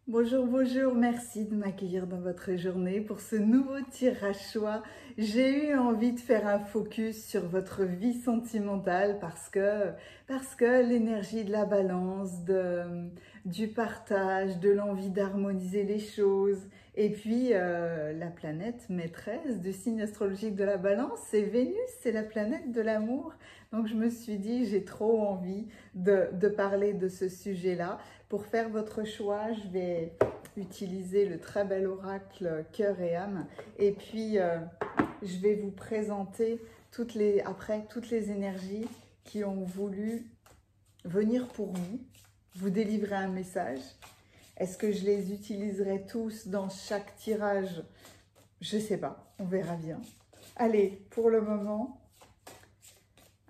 Bonjour, bonjour, merci de m'accueillir dans votre journée pour ce nouveau tirage choix. J'ai eu envie de faire un focus sur votre vie sentimentale parce que l'énergie de la balance, du partage, de l'envie d'harmoniser les choses et puis la planète maîtresse du signe astrologique de la balance, c'est Vénus, c'est la planète de l'amour. Donc je me suis dit, j'ai trop envie de parler de ce sujet-là. Pour faire votre choix, je vais utiliser le très bel oracle Cœur et âme. Et puis, je vais vous présenter toutes les énergies qui ont voulu venir pour vous délivrer un message. Est-ce que je les utiliserai tous dans chaque tirage? Je ne sais pas, on verra bien. Allez, pour le moment,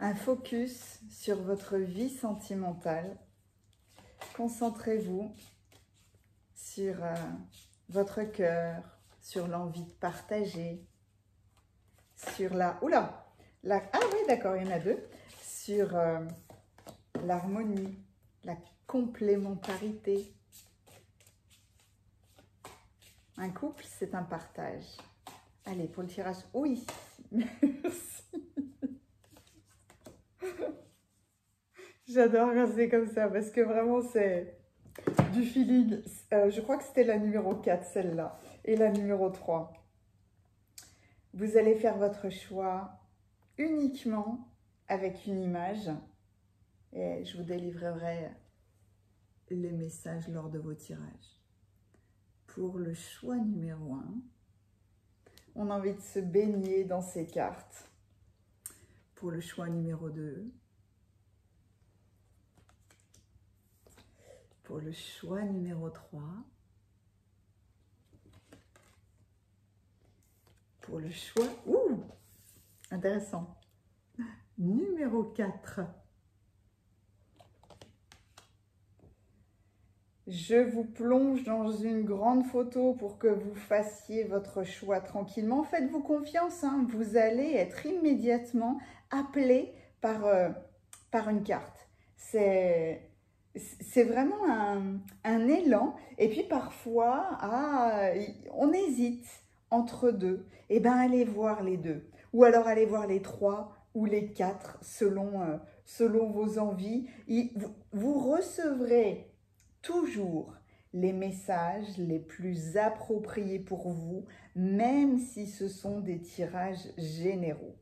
un focus sur votre vie sentimentale. Concentrez-vous sur votre cœur, sur l'envie de partager, sur ah oui, d'accord, il y en a deux. Sur l'harmonie, la complémentarité. Un couple, c'est un partage. Allez, pour le tirage, oui, merci. J'adore quand c'est comme ça, parce que vraiment, c'est du feeling. Je crois que c'était la numéro 4, celle-là, et la numéro 3. Vous allez faire votre choix uniquement avec une image, et je vous délivrerai les messages lors de vos tirages. Pour le choix numéro 1, on a envie de se baigner dans ces cartes. Pour le choix numéro 2, pour le choix numéro 3, pour le choix, intéressant, numéro 4. Je vous plonge dans une grande photo pour que vous fassiez votre choix tranquillement. Faites-vous confiance, hein, vous allez être immédiatement appelé par une carte. C'est vraiment un élan. Et puis parfois, on hésite entre deux. Eh bien, allez voir les deux. Ou alors allez voir les 3 ou les 4 selon vos envies. Vous recevrez toujours les messages les plus appropriés pour vous, même si ce sont des tirages généraux.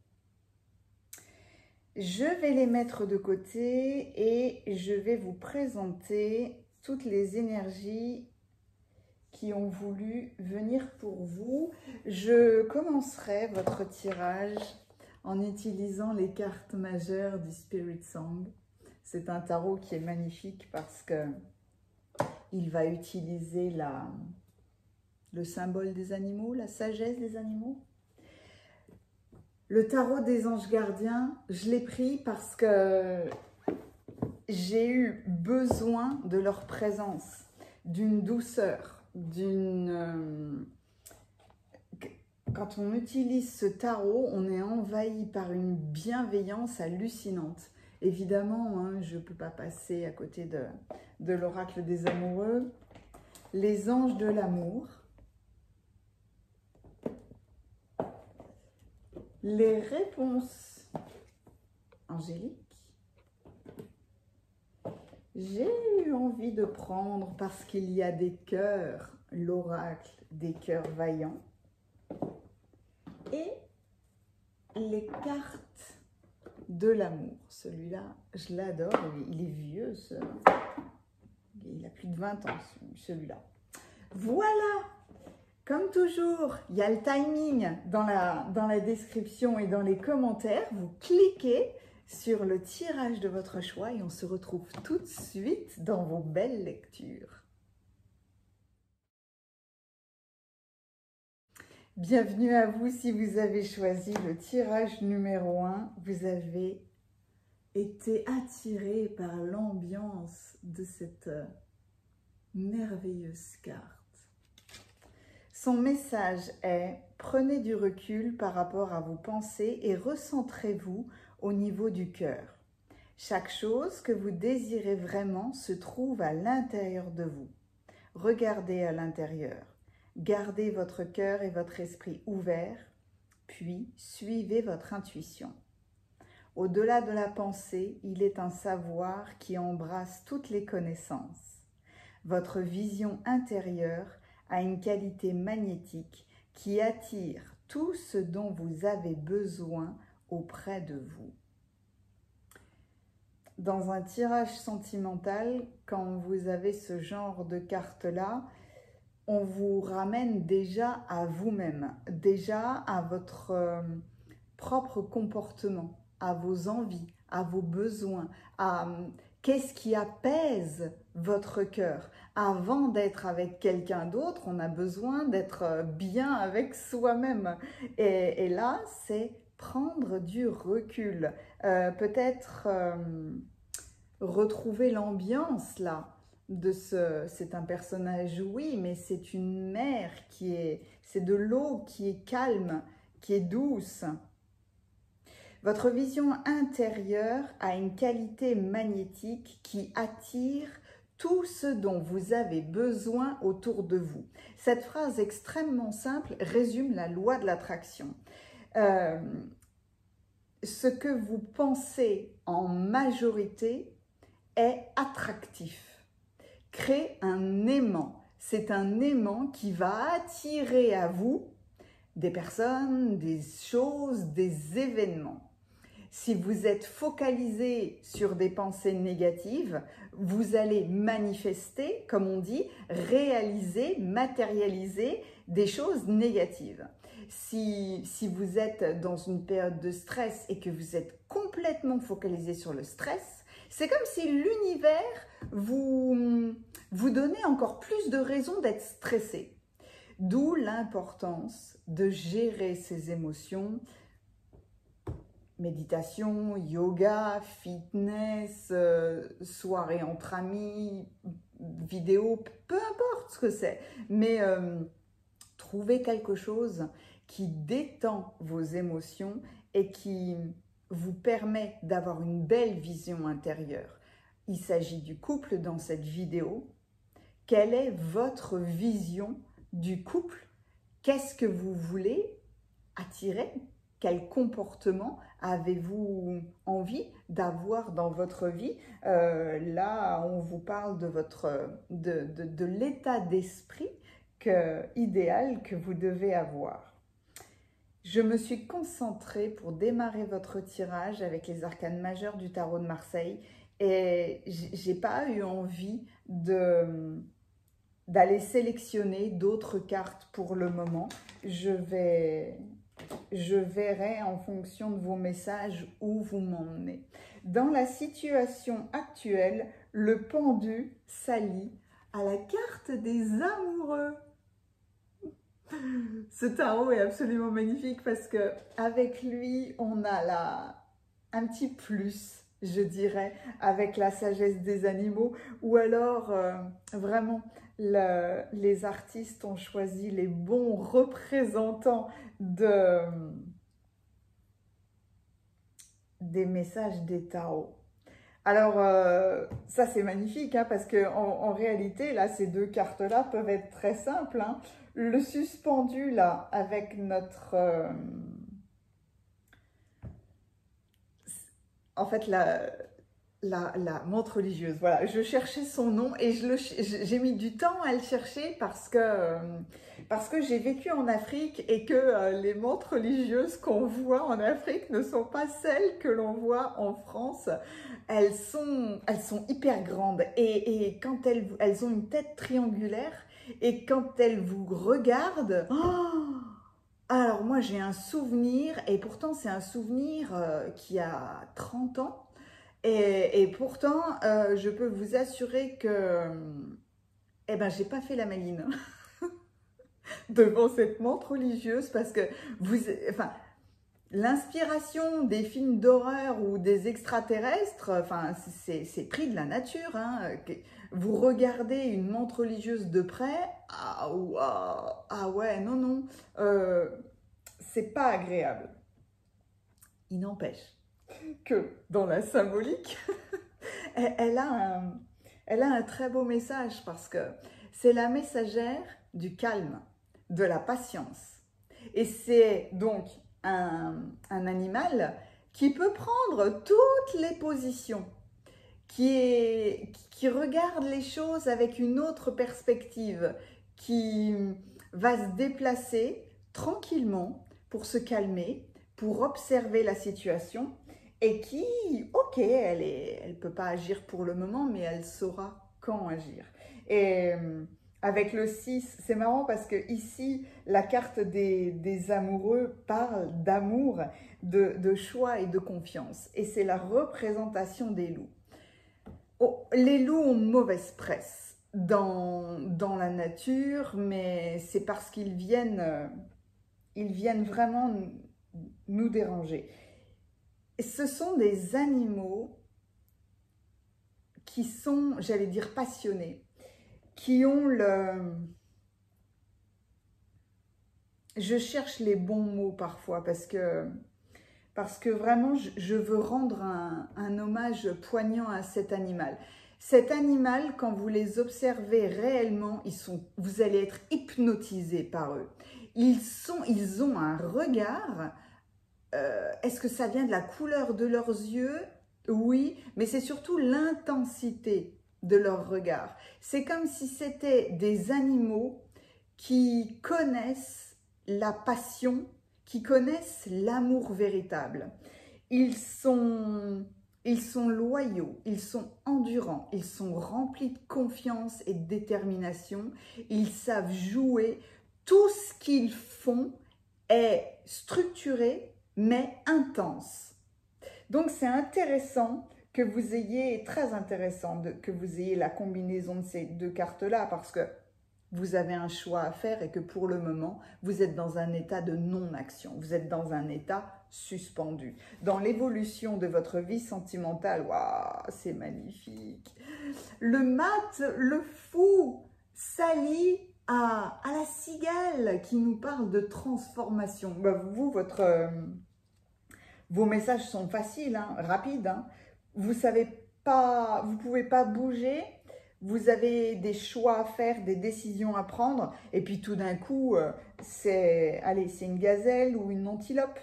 Je vais les mettre de côté et je vais vous présenter toutes les énergies qui ont voulu venir pour vous. Je commencerai votre tirage en utilisant les cartes majeures du Spirit Song. C'est un tarot qui est magnifique parce que il va utiliser le symbole des animaux, la sagesse des animaux. Le tarot des anges gardiens, je l'ai pris parce que j'ai eu besoin de leur présence, d'une douceur, Quand on utilise ce tarot, on est envahi par une bienveillance hallucinante. Évidemment, hein, je ne peux pas passer à côté de l'oracle des amoureux. Les anges de l'amour. Les réponses angéliques. J'ai eu envie de prendre parce qu'il y a des cœurs, l'oracle des cœurs vaillants. Et les cartes de l'amour. Celui-là, je l'adore. Il est vieux, il a plus de 20 ans, celui-là. Voilà! Comme toujours, il y a le timing dans la description et dans les commentaires. Vous cliquez sur le tirage de votre choix et on se retrouve tout de suite dans vos belles lectures. Bienvenue à vous si vous avez choisi le tirage numéro 1. Vous avez été attiré par l'ambiance de cette merveilleuse carte. Son message est « Prenez du recul par rapport à vos pensées et recentrez-vous au niveau du cœur. Chaque chose que vous désirez vraiment se trouve à l'intérieur de vous. regardez à l'intérieur. Gardez votre cœur et votre esprit ouverts, puis suivez votre intuition. Au-delà de la pensée, il est un savoir qui embrasse toutes les connaissances. Votre vision intérieure a une qualité magnétique qui attire tout ce dont vous avez besoin auprès de vous. Dans un tirage sentimental, quand vous avez ce genre de carte-là, on vous ramène déjà à vous-même, déjà à votre propre comportement, à vos envies, à vos besoins, à qu'est-ce qui apaise votre cœur. Avant d'être avec quelqu'un d'autre, on a besoin d'être bien avec soi-même. Et là, c'est prendre du recul. Peut-être retrouver l'ambiance là. C'est un personnage, oui, mais c'est une mer c'est de l'eau qui est calme, qui est douce. Votre vision intérieure a une qualité magnétique qui attire tout ce dont vous avez besoin autour de vous. Cette phrase extrêmement simple résume la loi de l'attraction. Ce que vous pensez en majorité est attractif. Crée un aimant. C'est un aimant qui va attirer à vous des personnes, des choses, des événements. Si vous êtes focalisé sur des pensées négatives, vous allez manifester, comme on dit, réaliser, matérialiser des choses négatives. Si vous êtes dans une période de stress et que vous êtes complètement focalisé sur le stress, c'est comme si l'univers vous donnait encore plus de raisons d'être stressé. D'où l'importance de gérer ses émotions. Méditation, yoga, fitness, soirée entre amis, vidéo, peu importe ce que c'est. Mais trouvez quelque chose qui détend vos émotions et qui vous permet d'avoir une belle vision intérieure. Il s'agit du couple dans cette vidéo. Quelle est votre vision du couple? Qu'est-ce que vous voulez attirer? Quel comportement avez-vous envie d'avoir dans votre vie? Là, on vous parle de l'état d'esprit idéal que vous devez avoir. Je me suis concentrée pour démarrer votre tirage avec les arcanes majeures du tarot de Marseille et j'ai pas eu envie d'aller sélectionner d'autres cartes pour le moment. Je verrai en fonction de vos messages où vous m'emmenez. Dans la situation actuelle, le pendu s'allie à la carte des amoureux. Ce tarot est absolument magnifique parce que avec lui, on a un petit plus, je dirais, avec la sagesse des animaux, ou alors vraiment les artistes ont choisi les bons représentants des messages des tarots. Alors, ça c'est magnifique, hein, parce qu'en réalité, là, ces deux cartes-là peuvent être très simples. Hein. Le suspendu, là, avec notre... en fait, la montre religieuse, voilà. Je cherchais son nom et j'ai mis du temps à le chercher parce que j'ai vécu en Afrique et que les montres religieuses qu'on voit en Afrique ne sont pas celles que l'on voit en France. Elles sont hyper grandes et quand elles ont une tête triangulaire et quand elles vous regardent, oh, alors moi j'ai un souvenir et pourtant c'est un souvenir qui a 30 ans et pourtant je peux vous assurer que eh ben j'ai pas fait la maline devant cette montre religieuse parce que enfin, l'inspiration des films d'horreur ou des extraterrestres, enfin, c'est pris de la nature. Hein. Vous regardez une montre religieuse de près, ah ouais, non, c'est pas agréable. Il n'empêche que dans la symbolique, elle a Elle a un très beau message parce que c'est la messagère du calme, de la patience. Et c'est donc un animal qui peut prendre toutes les positions, qui regarde les choses avec une autre perspective, qui va se déplacer tranquillement pour se calmer, pour observer la situation et qui, ok, elle peut pas agir pour le moment, mais elle saura quand agir. Et avec le 6, c'est marrant parce que ici, la carte des amoureux parle d'amour, de choix et de confiance. Et c'est la représentation des loups. Oh, les loups ont mauvaise presse dans la nature, mais c'est parce ils viennent vraiment nous déranger. Ce sont des animaux qui sont, j'allais dire, passionnés, qui ont le... Je cherche les bons mots parfois parce que vraiment, je veux rendre un hommage poignant à cet animal. Cet animal, quand vous les observez réellement, vous allez être hypnotisé par eux. Ils ont un regard. Est-ce que ça vient de la couleur de leurs yeux? Oui, mais c'est surtout l'intensité de leur regard. C'est comme si c'était des animaux qui connaissent la passion, qui connaissent l'amour véritable. Ils sont, ils sont loyaux, ils sont endurants, ils sont remplis de confiance et de détermination. Ils savent jouer. Tout ce qu'ils font est structuré, mais intense. Donc c'est intéressant que vous ayez, très intéressant que vous ayez la combinaison de ces deux cartes-là parce que vous avez un choix à faire et que pour le moment, vous êtes dans un état de non-action. Vous êtes dans un état suspendu. Dans l'évolution de votre vie sentimentale, waouh, c'est magnifique. Le mat, le fou, s'allie à la cigale qui nous parle de transformation. Vos messages sont faciles, hein, rapides. Hein. Vous savez pas, vous pouvez pas bouger. Vous avez des choix à faire, des décisions à prendre, et puis tout d'un coup, c'est une gazelle ou une antilope.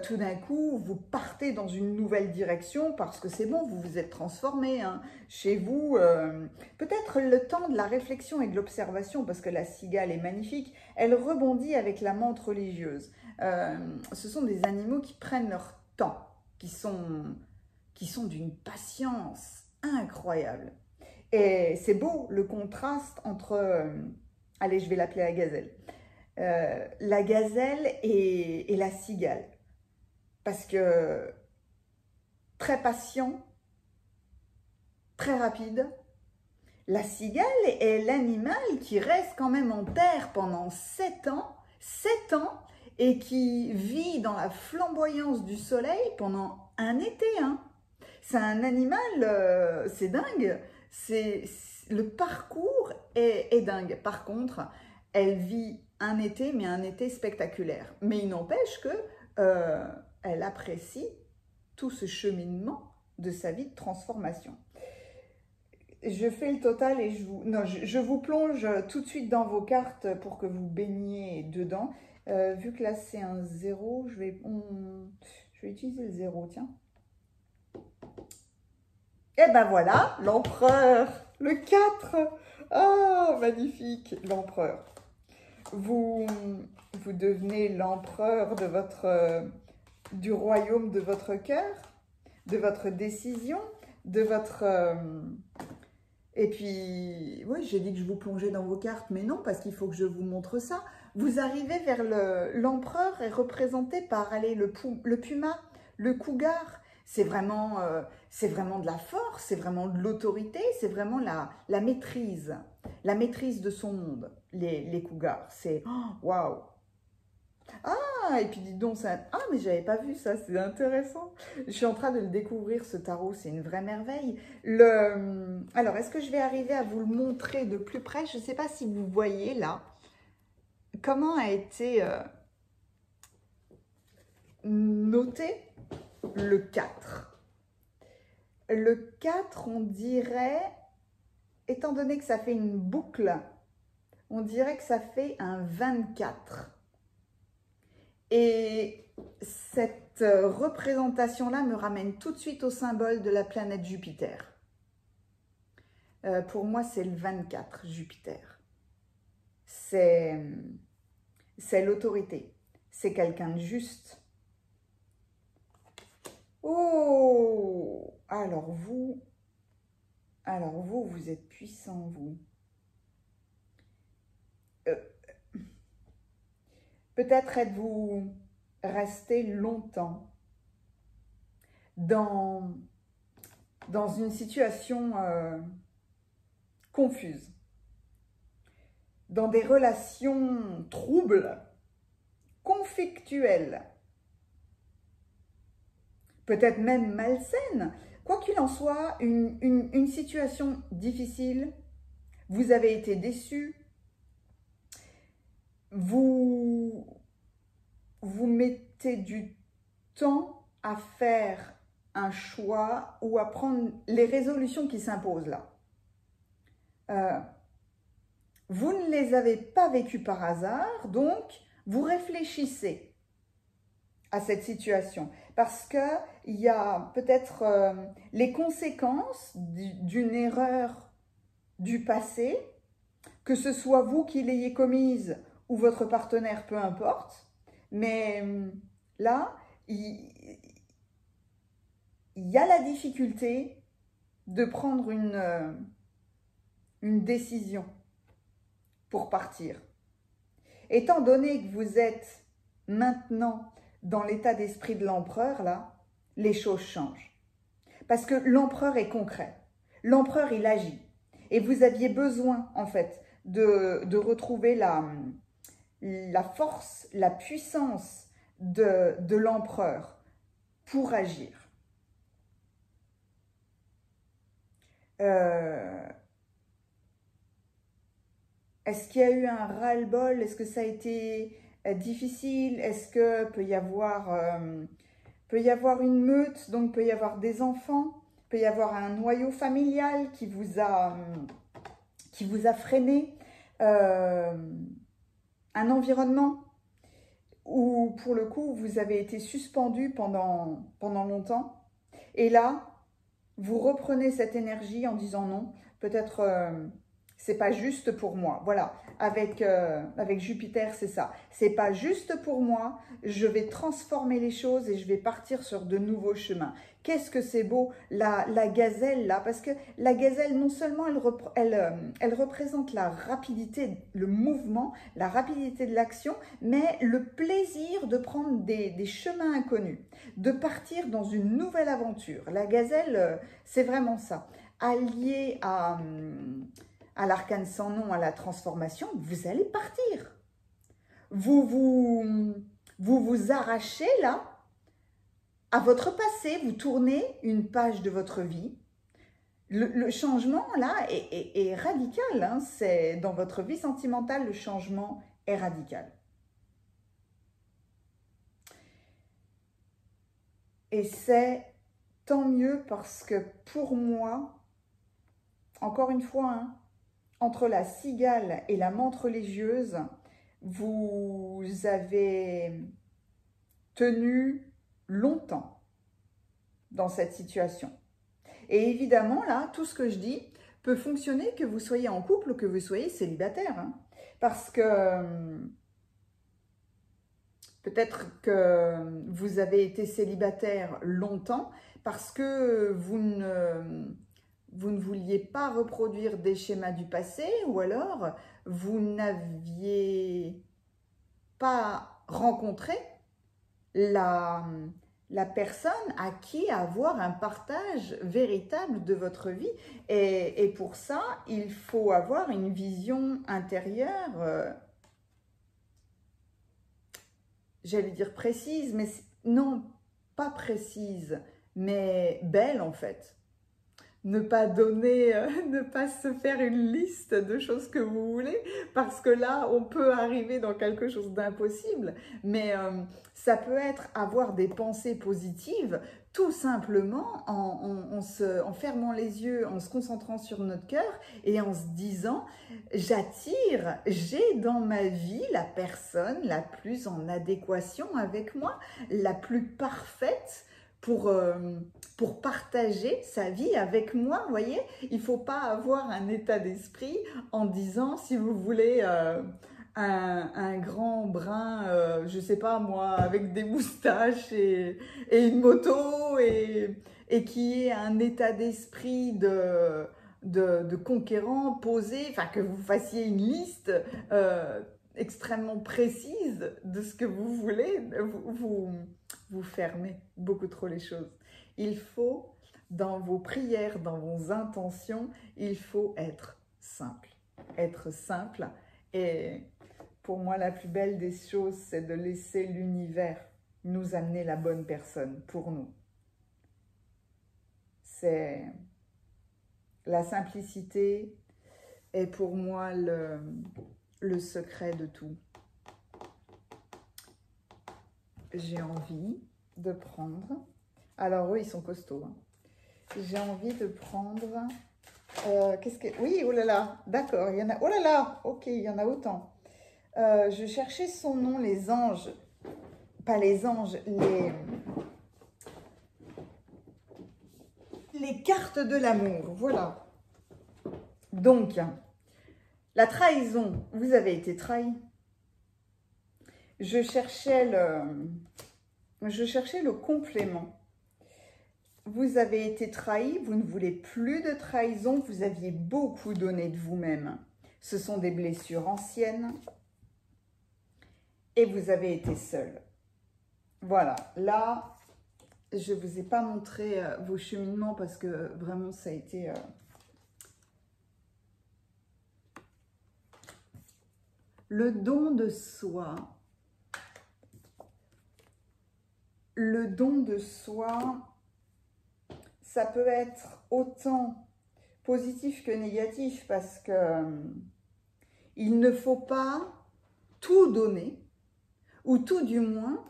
Tout d'un coup, vous partez dans une nouvelle direction parce que c'est bon, vous vous êtes transformé. Hein. Chez vous, peut-être le temps de la réflexion et de l'observation, parce que la cigale est magnifique, elle rebondit avec la menthe religieuse. Ce sont des animaux qui prennent leur temps, qui sont d'une patience incroyable. Et c'est beau le contraste entre, allez, je vais l'appeler la gazelle et la cigale. Parce que très patient, très rapide, la cigale est l'animal qui reste quand même en terre pendant 7 ans, et qui vit dans la flamboyance du soleil pendant un été. Hein. C'est un animal, c'est dingue. Le parcours est dingue. Par contre, elle vit un été, mais un été spectaculaire. Mais il n'empêche que elle apprécie tout ce cheminement de sa vie de transformation. Je fais le total et je vous plonge tout de suite dans vos cartes pour que vous baigniez dedans. Vu que là c'est un 0, je vais utiliser le 0, tiens. Et ben voilà, l'empereur, le 4. Oh, magnifique, l'empereur. Vous devenez l'empereur du royaume de votre cœur, de votre décision, de votre... Et puis, oui, j'ai dit que je vous plongeais dans vos cartes, mais non, parce qu'il faut que je vous montre ça. Vous arrivez vers l'empereur est représenté par, allez, le puma, le cougar. C'est vraiment de la force, c'est vraiment de l'autorité, c'est vraiment la maîtrise de son monde, les cougars. C'est, waouh! Ah, et puis dis donc, ah, mais j'avais pas vu ça, c'est intéressant. Je suis en train de le découvrir, ce tarot, c'est une vraie merveille. Alors, est-ce que je vais arriver à vous le montrer de plus près? Je ne sais pas si vous voyez là comment a été noté le 4. Le 4, on dirait étant donné que ça fait une boucle, on dirait que ça fait un 24. Et cette représentation-là me ramène tout de suite au symbole de la planète Jupiter. Pour moi, c'est le 24, Jupiter. C'est l'autorité. C'est quelqu'un de juste. Oh! Alors vous, vous êtes puissant, vous. Peut-être êtes-vous resté longtemps dans une situation confuse, dans des relations troubles, conflictuelles, peut-être même malsaines. Quoi qu'il en soit, une situation difficile, vous avez été déçu, vous mettez du temps à faire un choix ou à prendre les résolutions qui s'imposent là. Vous ne les avez pas vécues par hasard, donc vous réfléchissez à cette situation parce qu'il y a peut-être les conséquences d'une erreur du passé, que ce soit vous qui l'ayez commise ou votre partenaire, peu importe, mais là, il y a la difficulté de prendre une décision pour partir. Étant donné que vous êtes maintenant dans l'état d'esprit de l'empereur, là, les choses changent. Parce que l'empereur est concret. L'empereur, il agit. Et vous aviez besoin, en fait, de retrouver la force, la puissance de l'empereur pour agir. Est-ce qu'il y a eu un ras-le-bol? Est-ce que ça a été difficile? Est-ce que peut y avoir une meute, donc peut y avoir des enfants? Peut y avoir un noyau familial qui vous a freiné? Un environnement où, pour le coup, vous avez été suspendu pendant longtemps. Et là, vous reprenez cette énergie en disant non, peut-être c'est pas juste pour moi. Voilà, avec Jupiter, c'est ça. C'est pas juste pour moi, je vais transformer les choses et je vais partir sur de nouveaux chemins. Qu'est-ce que c'est beau, la gazelle là, parce que la gazelle, non seulement elle représente la rapidité, le mouvement, la rapidité de l'action, mais le plaisir de prendre des chemins inconnus, de partir dans une nouvelle aventure. La gazelle, c'est vraiment ça. Alliée à l'arcane sans nom, à la transformation, vous allez partir. Vous arrachez là à votre passé, vous tournez une page de votre vie. Le changement là est radical. Hein, c'est dans votre vie sentimentale, le changement est radical. Et c'est tant mieux parce que pour moi, encore une fois, hein, entre la cigale et la menthe religieuse, vous avez tenu longtemps dans cette situation. Et évidemment, là, tout ce que je dis peut fonctionner que vous soyez en couple ou que vous soyez célibataire. Hein, parce que peut-être que vous avez été célibataire longtemps parce que vous ne vouliez pas reproduire des schémas du passé, ou alors vous n'aviez pas rencontré la personne à qui avoir un partage véritable de votre vie. Et pour ça, il faut avoir une vision intérieure, j'allais dire précise, mais non, pas précise, mais belle en fait. Ne pas donner, ne pas se faire une liste de choses que vous voulez, parce que là, on peut arriver dans quelque chose d'impossible, mais ça peut être avoir des pensées positives tout simplement en fermant les yeux, en se concentrant sur notre cœur et en se disant « J'attire, j'ai dans ma vie la personne la plus en adéquation avec moi, la plus parfaite pour partager sa vie avec moi. » Vous voyez, il ne faut pas avoir un état d'esprit en disant, si vous voulez, un grand brun, je ne sais pas moi, avec des moustaches et une moto et qui ait un état d'esprit de conquérant posé, enfin que vous fassiez une liste extrêmement précise de ce que vous voulez, vous fermez beaucoup trop les choses. Il faut, dans vos prières, dans vos intentions, il faut être simple. Être simple. Et pour moi, la plus belle des choses, c'est de laisser l'univers nous amener la bonne personne pour nous. C'est la simplicité est pour moi le secret de tout. J'ai envie de prendre... Alors eux, ils sont costauds. Hein. J'ai envie de prendre... qu'est-ce que... Oui, oh là là, d'accord, il y en a... Oh là là, ok, il y en a autant. Je cherchais son nom, les anges. Pas les anges, les cartes de l'amour, voilà. Donc, la trahison, vous avez été trahi. Je cherchais le complément. Vous avez été trahi, vous ne voulez plus de trahison, vous aviez beaucoup donné de vous-même. Ce sont des blessures anciennes et vous avez été seul. Voilà, là, je ne vous ai pas montré vos cheminements parce que vraiment ça a été... Le don de soi. Le don de soi, ça peut être autant positif que négatif parce que il ne faut pas tout donner, ou tout du moins,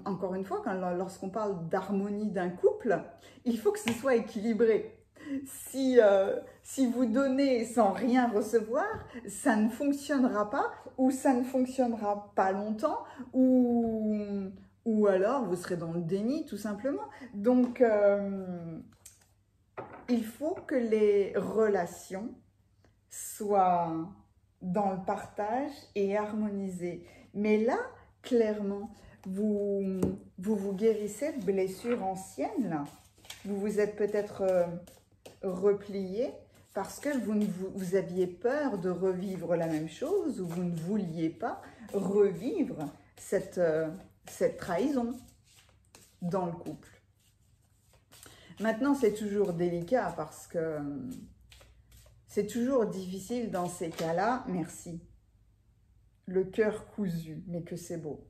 encore une fois, lorsqu'on parle d'harmonie d'un couple, il faut que ce soit équilibré. Si vous donnez sans rien recevoir, ça ne fonctionnera pas, ou ça ne fonctionnera pas longtemps, ou alors vous serez dans le déni tout simplement. Donc, il faut que les relations soient dans le partage et harmonisées. Mais là, clairement, vous guérissez de blessures anciennes, là. Vous vous êtes peut-être replié parce que vous aviez peur de revivre la même chose ou vous ne vouliez pas revivre cette trahison dans le couple. Maintenant, c'est toujours délicat parce que c'est toujours difficile dans ces cas-là. Merci. Le cœur cousu, mais que c'est beau.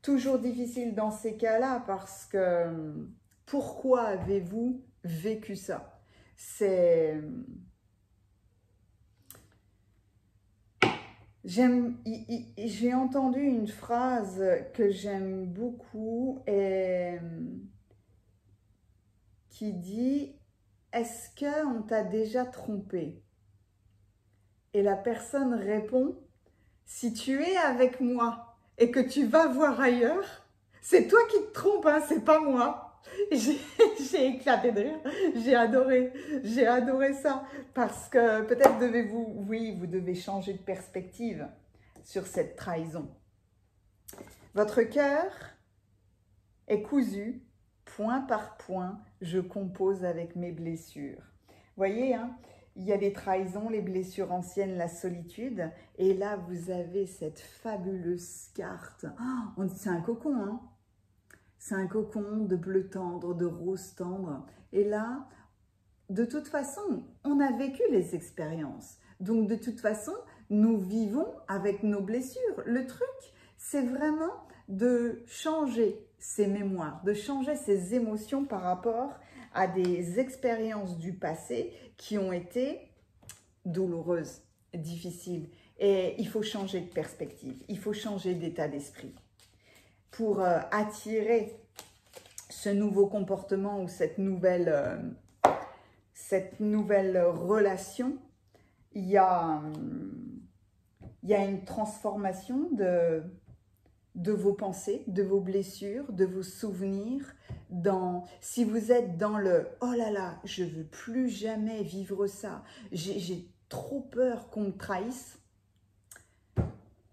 Toujours difficile dans ces cas-là parce que pourquoi avez-vous vécu ça? J'ai entendu une phrase que j'aime beaucoup et qui dit « Est-ce qu'on t'a déjà trompé ?» Et la personne répond « Si tu es avec moi et que tu vas voir ailleurs, c'est toi qui te trompes, hein, c'est pas moi. » J'ai éclaté de rire, j'ai adoré ça, parce que peut-être vous devez changer de perspective sur cette trahison. Votre cœur est cousu, point par point, je compose avec mes blessures. Voyez, hein, il y a les trahisons, les blessures anciennes, la solitude, et là vous avez cette fabuleuse carte. Oh, c'est un cocon, hein. C'est un cocon de bleu tendre, de rose tendre. Et là, de toute façon, on a vécu les expériences. Donc, de toute façon, nous vivons avec nos blessures. Le truc, c'est vraiment de changer ses mémoires, de changer ses émotions par rapport à des expériences du passé qui ont été douloureuses, difficiles. Et il faut changer de perspective, il faut changer d'état d'esprit pour attirer ce nouveau comportement ou cette nouvelle relation, il y a une transformation de vos pensées, de vos blessures, de vos souvenirs. Si vous êtes dans le « oh là là, je ne veux plus jamais vivre ça, j'ai trop peur qu'on me trahisse »,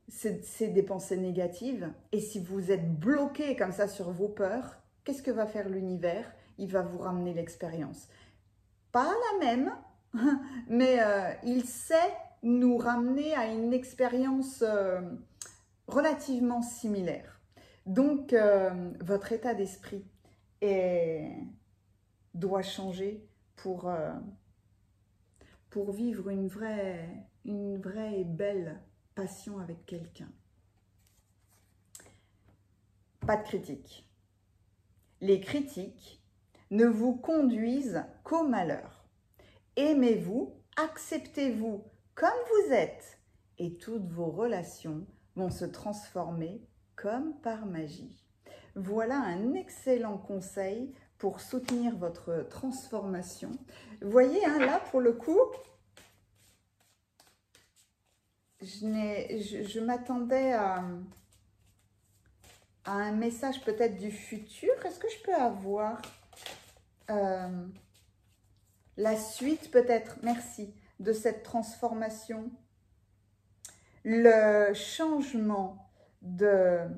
c'est des pensées négatives. Et si vous êtes bloqué comme ça sur vos peurs, qu'est-ce que va faire l'univers? Il va vous ramener l'expérience. Pas la même, mais il sait nous ramener à une expérience relativement similaire. Donc, votre état d'esprit doit changer pour vivre une vraie et belle passion avec quelqu'un. Pas de critique. Les critiques ne vous conduisent qu'au malheur. Aimez-vous, acceptez-vous comme vous êtes et toutes vos relations vont se transformer comme par magie. Voilà un excellent conseil pour soutenir votre transformation. Vous voyez, hein, là, pour le coup, je m'attendais à un message peut-être du futur. Est-ce que je peux avoir la suite peut-être, merci, de cette transformation? Le changement d'un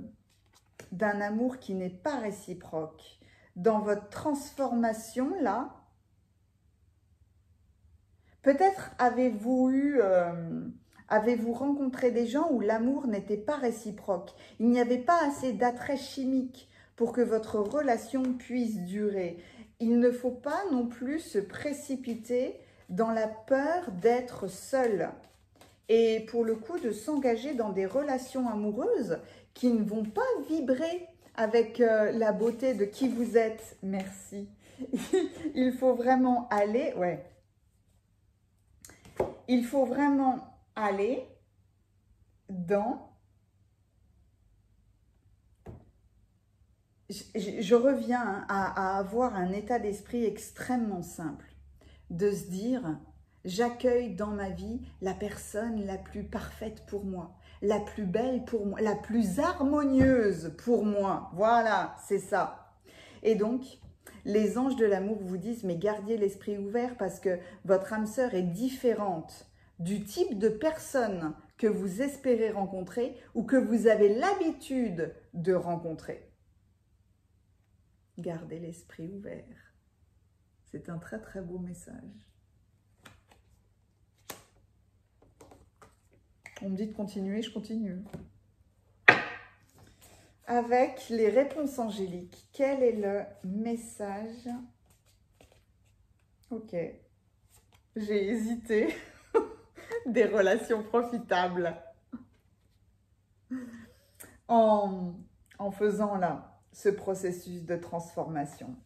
amour qui n'est pas réciproque. Dans votre transformation, là, peut-être avez-vous rencontré des gens où l'amour n'était pas réciproque. Il n'y avait pas assez d'attrait chimique pour que votre relation puisse durer. Il ne faut pas non plus se précipiter dans la peur d'être seul. Et pour le coup, de s'engager dans des relations amoureuses qui ne vont pas vibrer avec la beauté de qui vous êtes. Merci. Il faut vraiment aller, ouais. Il faut vraiment aller dans... Je reviens à avoir un état d'esprit extrêmement simple, de se dire, j'accueille dans ma vie la personne la plus parfaite pour moi, la plus belle pour moi, la plus harmonieuse pour moi. Voilà, c'est ça. Et donc, les anges de l'amour vous disent, mais gardez l'esprit ouvert parce que votre âme sœur est différente du type de personne que vous espérez rencontrer ou que vous avez l'habitude de rencontrer. Gardez l'esprit ouvert. C'est un très très beau message. On me dit de continuer, je continue. Avec les réponses angéliques, quel est le message? Ok, j'ai hésité. Des relations profitables. En faisant là ce processus de transformation,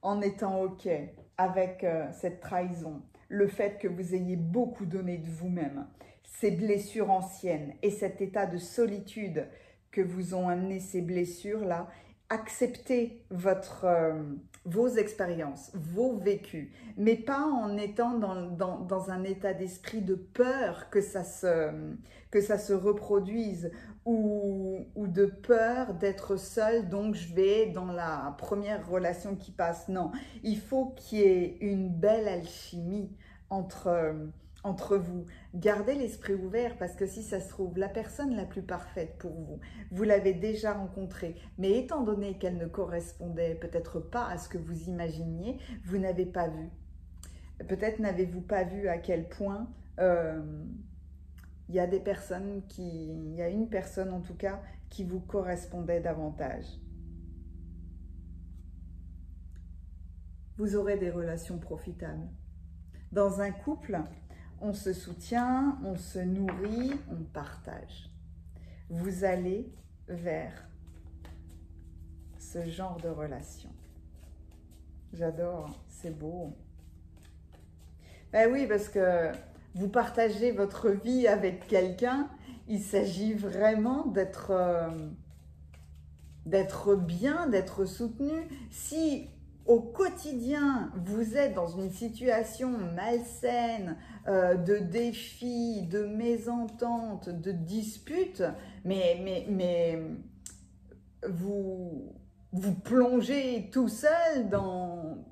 en étant ok avec cette trahison, le fait que vous ayez beaucoup donné de vous-même, ces blessures anciennes et cet état de solitude que vous ont amené ces blessures-là, acceptez vos expériences, vos vécus, mais pas en étant dans un état d'esprit de peur que ça se reproduise ou de peur d'être seul, donc je vais dans la première relation qui passe. Non, il faut qu'il y ait une belle alchimie entre vous. Gardez l'esprit ouvert parce que si ça se trouve, la personne la plus parfaite pour vous, vous l'avez déjà rencontrée, mais étant donné qu'elle ne correspondait peut-être pas à ce que vous imaginiez, vous n'avez pas vu. Peut-être n'avez-vous pas vu à quel point il y a des personnes il y a une personne en tout cas qui vous correspondait davantage. Vous aurez des relations profitables. Dans un couple, on se soutient, on se nourrit, on partage. Vous allez vers ce genre de relation. J'adore, c'est beau. Ben oui, parce que vous partagez votre vie avec quelqu'un, il s'agit vraiment d'être d'être bien, d'être soutenu. Si au quotidien, vous êtes dans une situation malsaine, de défis, de mésentente, de disputes, mais vous plongez tout seul dans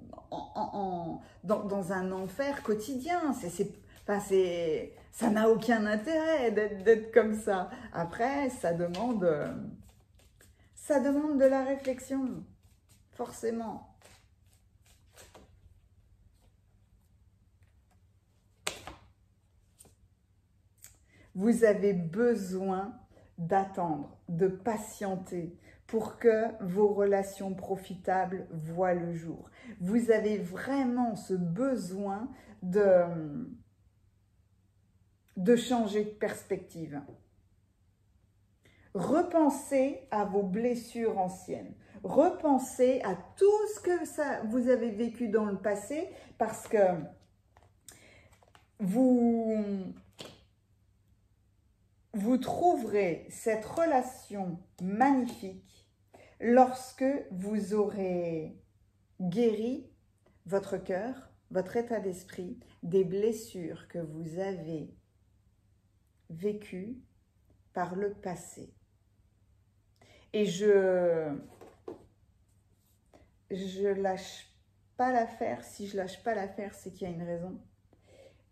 un enfer quotidien. Ça n'a aucun intérêt d'être comme ça. Après, ça demande de la réflexion, forcément. Vous avez besoin d'attendre, de patienter pour que vos relations profitables voient le jour. Vous avez vraiment ce besoin de changer de perspective. Repensez à vos blessures anciennes. Repensez à tout ce que vous avez vécu dans le passé parce que vous trouverez cette relation magnifique lorsque vous aurez guéri votre cœur, votre état d'esprit, des blessures que vous avez vécues par le passé. Et je lâche pas l'affaire. Si je lâche pas l'affaire, c'est qu'il y a une raison.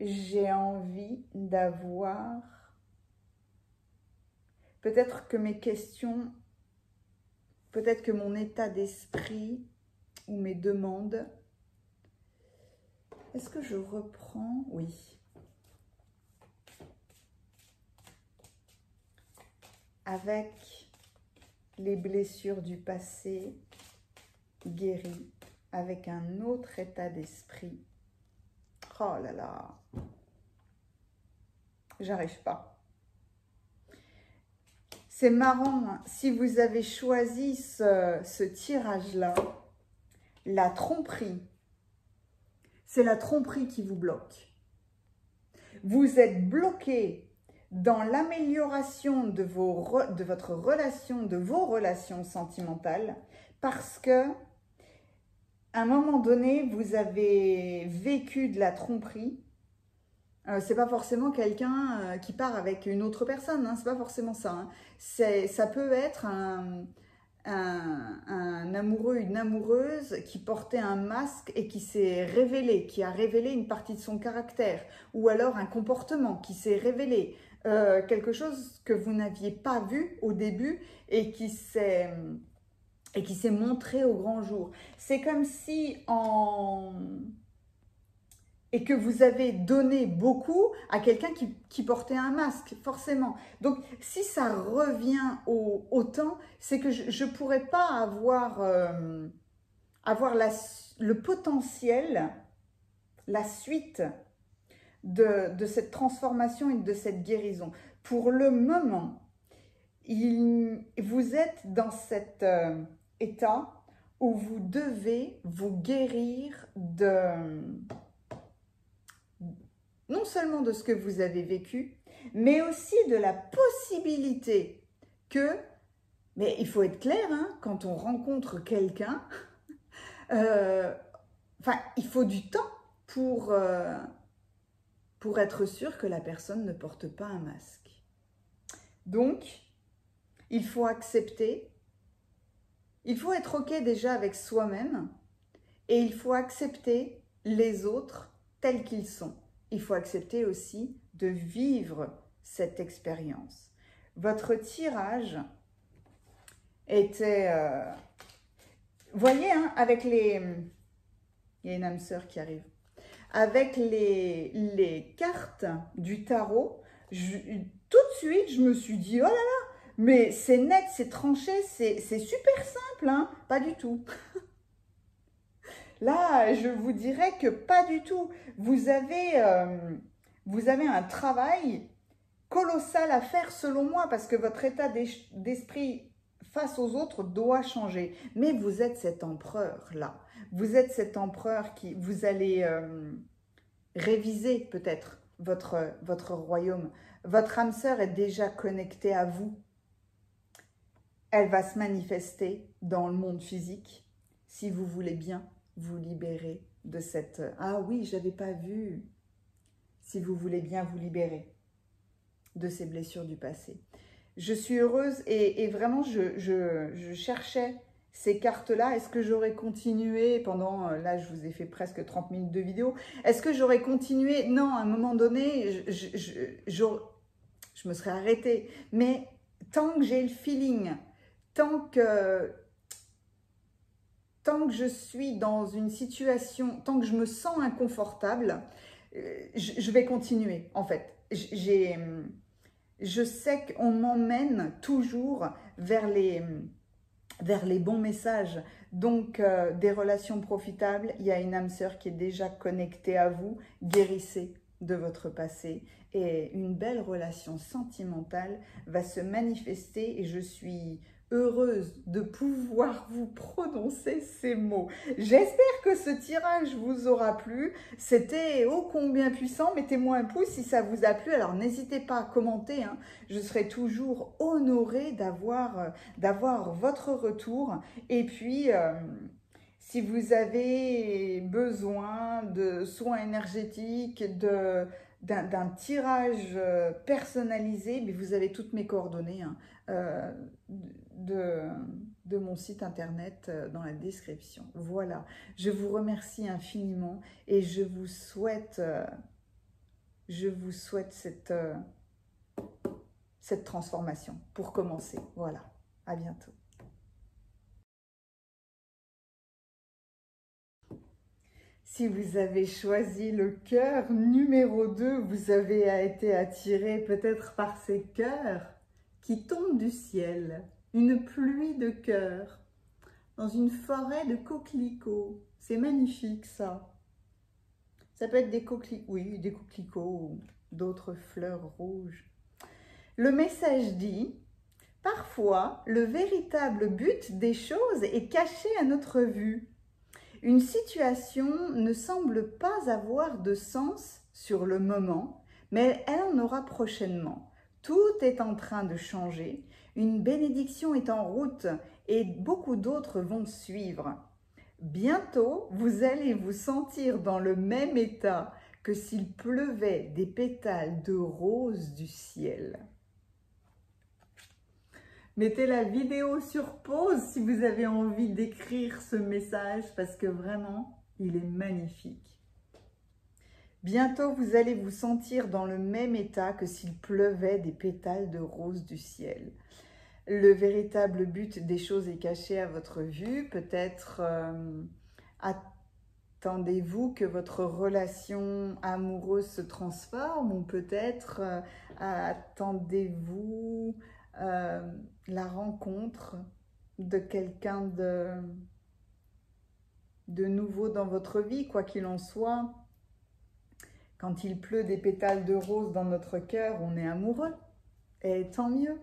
J'ai envie d'avoir... Peut-être que mes questions, peut-être que mon état d'esprit ou mes demandes... Est-ce que je reprends? Oui. Avec les blessures du passé guéries, avec un autre état d'esprit. Oh là là, j'arrive pas. C'est marrant, hein, si vous avez choisi ce tirage-là, la tromperie, c'est la tromperie qui vous bloque. Vous êtes bloqué dans l'amélioration de votre relation, de vos relations sentimentales, parce que à un moment donné, vous avez vécu de la tromperie. C'est pas forcément quelqu'un qui part avec une autre personne, hein, c'est pas forcément ça. Hein. Ça peut être un amoureux, une amoureuse qui portait un masque et qui s'est révélé, qui a révélé une partie de son caractère, ou alors un comportement qui s'est révélé, quelque chose que vous n'aviez pas vu au début et qui s'est montré au grand jour. C'est comme si et que vous avez donné beaucoup à quelqu'un qui portait un masque, forcément. Donc, si ça revient autant, c'est que je ne pourrais pas avoir le potentiel, la suite de cette transformation et de cette guérison. Pour le moment, vous êtes dans cet état où vous devez vous guérir non seulement de ce que vous avez vécu, mais aussi de la possibilité que, mais il faut être clair, hein, quand on rencontre quelqu'un, il faut du temps pour être sûr que la personne ne porte pas un masque. Donc, il faut accepter, il faut être OK déjà avec soi-même et il faut accepter les autres tels qu'ils sont. Il faut accepter aussi de vivre cette expérience. Votre tirage était... voyez, hein, avec les... Il y a une âme sœur qui arrive. Avec les cartes du tarot, tout de suite, je me suis dit, oh là là, mais c'est net, c'est tranché, c'est super simple, hein? Pas du tout. Là, je vous dirais que pas du tout. Vous avez un travail colossal à faire selon moi parce que votre état d'esprit face aux autres doit changer. Mais vous êtes cet empereur-là. Vous êtes cet empereur qui... Vous allez réviser peut-être votre royaume. Votre âme sœur est déjà connectée à vous. elle va se manifester dans le monde physique si vous voulez bien vous libérer de cette... Ah oui, j'avais pas vu. Si vous voulez bien vous libérer de ces blessures du passé. Je suis heureuse et vraiment, je cherchais ces cartes-là. Est-ce que j'aurais continué pendant... Là, je vous ai fait presque 30 minutes de vidéo. Est-ce que j'aurais continué? Non, à un moment donné, je me serais arrêtée. Mais tant que j'ai le feeling, tant que je suis dans une situation, tant que je me sens inconfortable, je vais continuer, en fait. Je sais qu'on m'emmène toujours vers les bons messages. Donc, des relations profitables, il y a une âme sœur qui est déjà connectée à vous. Guérissez de votre passé. Et une belle relation sentimentale va se manifester et je suis heureuse de pouvoir vous prononcer ces mots. J'espère que ce tirage vous aura plu. C'était ô combien puissant. Mettez-moi un pouce si ça vous a plu. Alors, n'hésitez pas à commenter, hein. Je serai toujours honorée d'avoir votre retour. Et puis, si vous avez besoin de soins énergétiques, d'un tirage personnalisé, mais vous avez toutes mes coordonnées, hein, de mon site internet dans la description. Voilà, je vous remercie infiniment et je vous souhaite cette transformation pour commencer. Voilà, à bientôt. Si vous avez choisi le cœur numéro 2, vous avez été attiré peut-être par ces cœurs qui tombent du ciel, une pluie de cœurs, dans une forêt de coquelicots. C'est magnifique ça. Ça peut être des coquelicots, oui, des coquelicots ou d'autres fleurs rouges. Le message dit, parfois, le véritable but des choses est caché à notre vue. Une situation ne semble pas avoir de sens sur le moment, mais elle en aura prochainement. Tout est en train de changer, une bénédiction est en route et beaucoup d'autres vont suivre. Bientôt, vous allez vous sentir dans le même état que s'il pleuvait des pétales de rose du ciel. Mettez la vidéo sur pause si vous avez envie d'écrire ce message parce que vraiment, il est magnifique. Bientôt, vous allez vous sentir dans le même état que s'il pleuvait des pétales de rose du ciel. Le véritable but des choses est caché à votre vue. Peut-être attendez-vous que votre relation amoureuse se transforme ou peut-être attendez-vous la rencontre de quelqu'un de nouveau dans votre vie, quoi qu'il en soit. Quand il pleut des pétales de rose dans notre cœur, on est amoureux. Et tant mieux.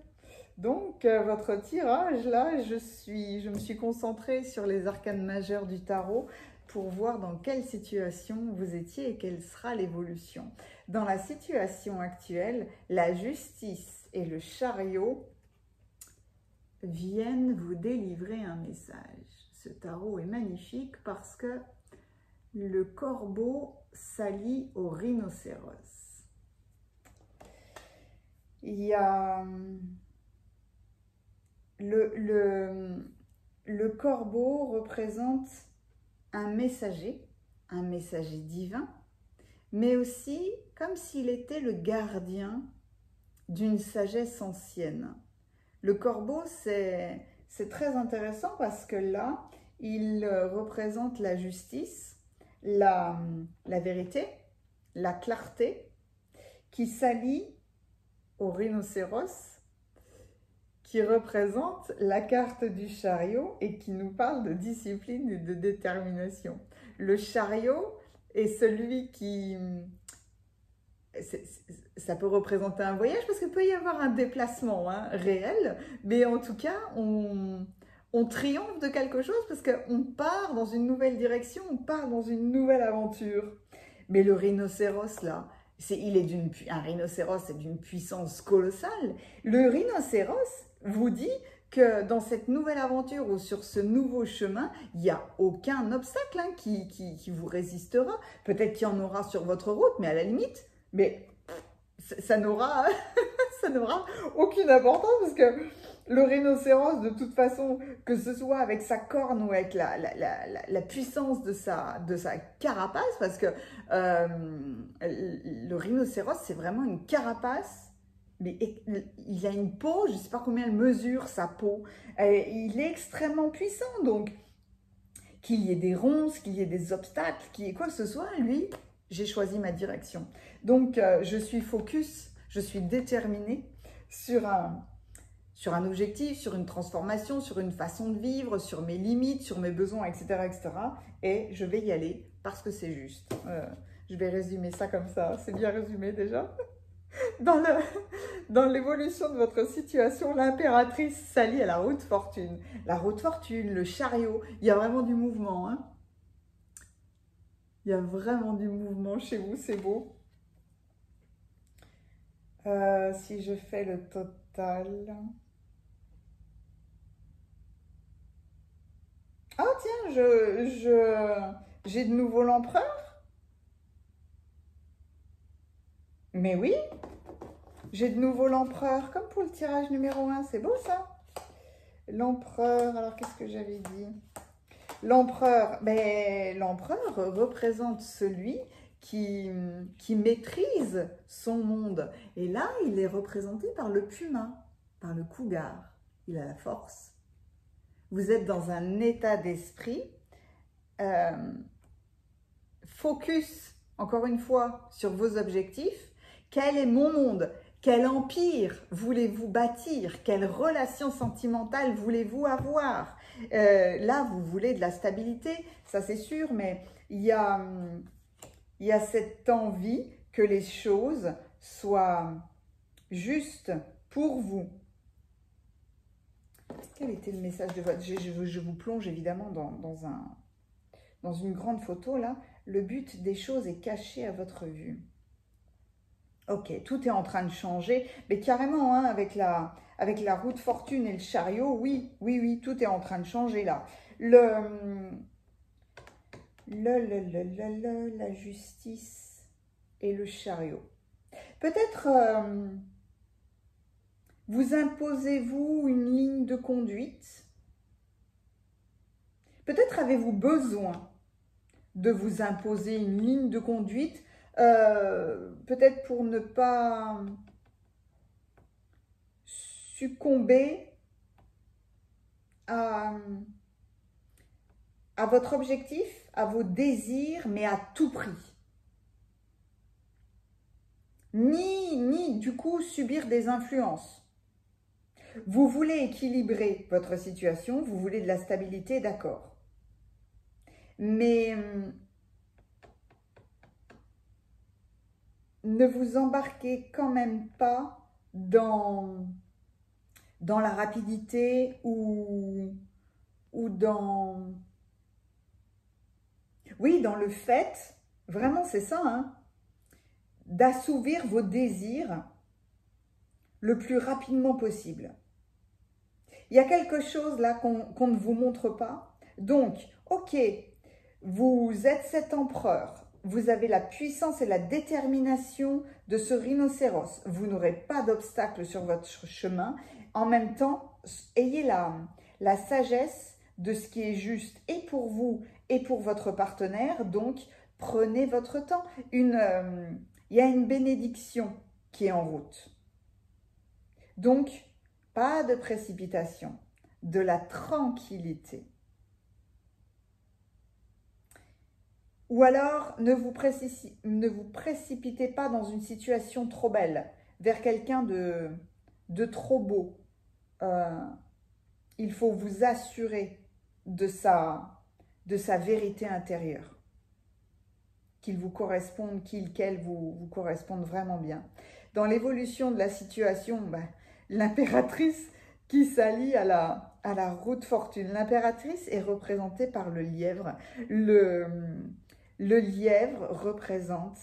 Donc, votre tirage, là, je me suis concentrée sur les arcanes majeures du tarot pour voir dans quelle situation vous étiez et quelle sera l'évolution. Dans la situation actuelle, la justice et le chariot viennent vous délivrer un message. Ce tarot est magnifique parce que le corbeau s'allie au rhinocéros. Il y a le corbeau représente un messager divin, mais aussi comme s'il était le gardien d'une sagesse ancienne. Le corbeau, c'est très intéressant parce que là, il représente la justice, la vérité, la clarté, qui s'allie au rhinocéros, qui représente la carte du chariot et qui nous parle de discipline et de détermination. Le chariot est celui qui... ça peut représenter un voyage parce qu'il peut y avoir un déplacement réel, mais en tout cas, on triomphe de quelque chose parce qu'on part dans une nouvelle direction, on part dans une nouvelle aventure. Mais le rhinocéros, là, un rhinocéros est d'une puissance colossale. Le rhinocéros vous dit que dans cette nouvelle aventure ou sur ce nouveau chemin, il n'y a aucun obstacle hein, qui vous résistera. Peut-être qu'il y en aura sur votre route, mais à la limite, mais ça n'aura ça n'aura aucune importance parce que le rhinocéros, de toute façon, que ce soit avec sa corne ou avec la puissance de sa carapace, parce que le rhinocéros, c'est vraiment une carapace, mais il a une peau, je ne sais pas combien elle mesure sa peau, il est extrêmement puissant, donc qu'il y ait des ronces, qu'il y ait des obstacles, qu'il y ait quoi que ce soit, lui, j'ai choisi ma direction. Donc, je suis focus, je suis déterminée sur un objectif, sur une transformation, sur une façon de vivre, sur mes limites, sur mes besoins, etc. etc. Et je vais y aller parce que c'est juste. Je vais résumer ça comme ça, c'est bien résumé déjà. Dans l'évolution de votre situation, l'impératrice s'allie à la route fortune. La route fortune, le chariot, il y a vraiment du mouvement. Hein, il y a vraiment du mouvement chez vous, c'est beau. Si je fais le total... Ah tiens, j'ai de nouveau l'empereur. Mais oui, j'ai de nouveau l'empereur, comme pour le tirage numéro 1, c'est beau ça. L'empereur, alors qu'est-ce que j'avais dit? L'empereur, ben, l'empereur représente celui qui maîtrise son monde. Et là, il est représenté par le puma, par le cougar. Il a la force. Vous êtes dans un état d'esprit focus, encore une fois, sur vos objectifs. Quel est mon monde? Quel empire voulez-vous bâtir? Quelle relation sentimentale voulez-vous avoir? Là, vous voulez de la stabilité, ça c'est sûr, mais il y a cette envie que les choses soient justes pour vous. Quel était le message de votre... Je vous plonge évidemment dans une grande photo là. Le but des choses est caché à votre vue. Ok, tout est en train de changer, mais carrément, hein, avec la route fortune et le chariot, oui, tout est en train de changer là. La justice et le chariot. Peut-être vous imposez-vous une ligne de conduite. Peut-être avez-vous besoin de vous imposer une ligne de conduite. Peut-être pour ne pas succomber à votre objectif, à vos désirs, mais à tout prix. Ni du coup subir des influences. Vous voulez équilibrer votre situation, vous voulez de la stabilité, d'accord. Mais ne vous embarquez quand même pas dans la rapidité ou dans... Oui, dans le fait, vraiment c'est ça, hein, d'assouvir vos désirs le plus rapidement possible. Il y a quelque chose là qu'on ne vous montre pas. Donc, ok, vous êtes cet empereur. Vous avez la puissance et la détermination de ce rhinocéros. Vous n'aurez pas d'obstacle sur votre chemin. En même temps, ayez la sagesse de ce qui est juste et pour vous et pour votre partenaire. Donc, prenez votre temps. Il y a une bénédiction qui est en route. Donc, pas de précipitation, de la tranquillité. Ou alors, ne vous précipitez pas dans une situation trop belle, vers quelqu'un de trop beau. Il faut vous assurer de sa vérité intérieure, qu'il vous corresponde, qu'elle vous corresponde vraiment bien. Dans l'évolution de la situation, l'impératrice qui s'allie à la route fortune. L'impératrice est représentée par le lièvre. Le lièvre représente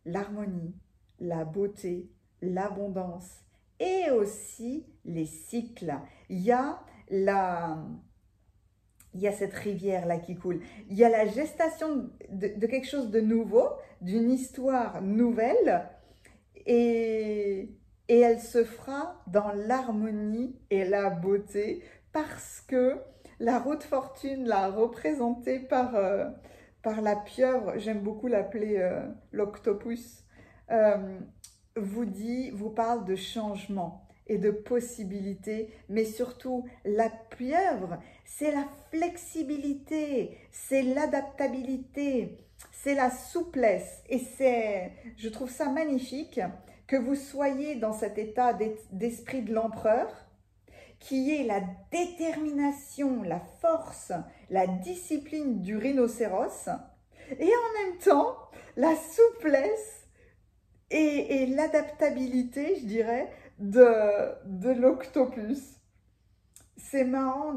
l'harmonie, la beauté, l'abondance et aussi les cycles. Il y a il y a cette rivière-là qui coule. Il y a la gestation de quelque chose de nouveau, d'une histoire nouvelle, et elle se fera dans l'harmonie et la beauté, parce que la roue de fortune, là, représentée par la pieuvre, j'aime beaucoup l'appeler l'octopus, vous parle de changement et de possibilités, mais surtout la pieuvre, c'est la flexibilité, c'est l'adaptabilité, c'est la souplesse, et je trouve ça magnifique que vous soyez dans cet état d'esprit de l'empereur, qui est la détermination, la force, la discipline du rhinocéros, et en même temps la souplesse et l'adaptabilité, je dirais, de l'octopus. C'est marrant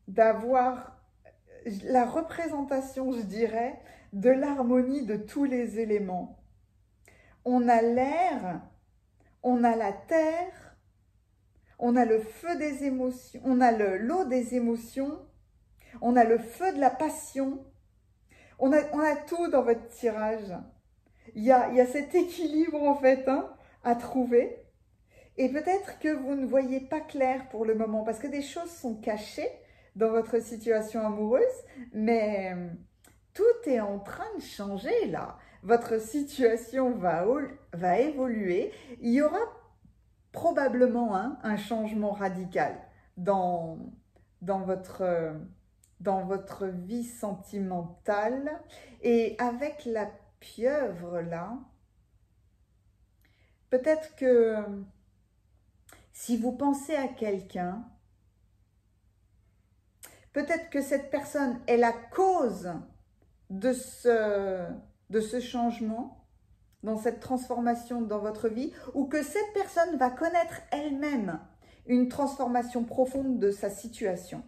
d'avoir la représentation, je dirais, de l'harmonie de tous les éléments. On a l'air, on a la terre, on a le feu des émotions, on a l'eau des émotions, on a le feu de la passion, on a tout dans votre tirage. Il y a cet équilibre en fait à trouver. Et peut-être que vous ne voyez pas clair pour le moment, parce que des choses sont cachées dans votre situation amoureuse, mais tout est en train de changer là. Votre situation va évoluer. Il y aura probablement un changement radical dans votre vie sentimentale. Et avec la pieuvre là, peut-être que si vous pensez à quelqu'un, peut-être que cette personne est la cause de ce changement, dans cette transformation dans votre vie, ou que cette personne va connaître elle-même une transformation profonde de sa situation.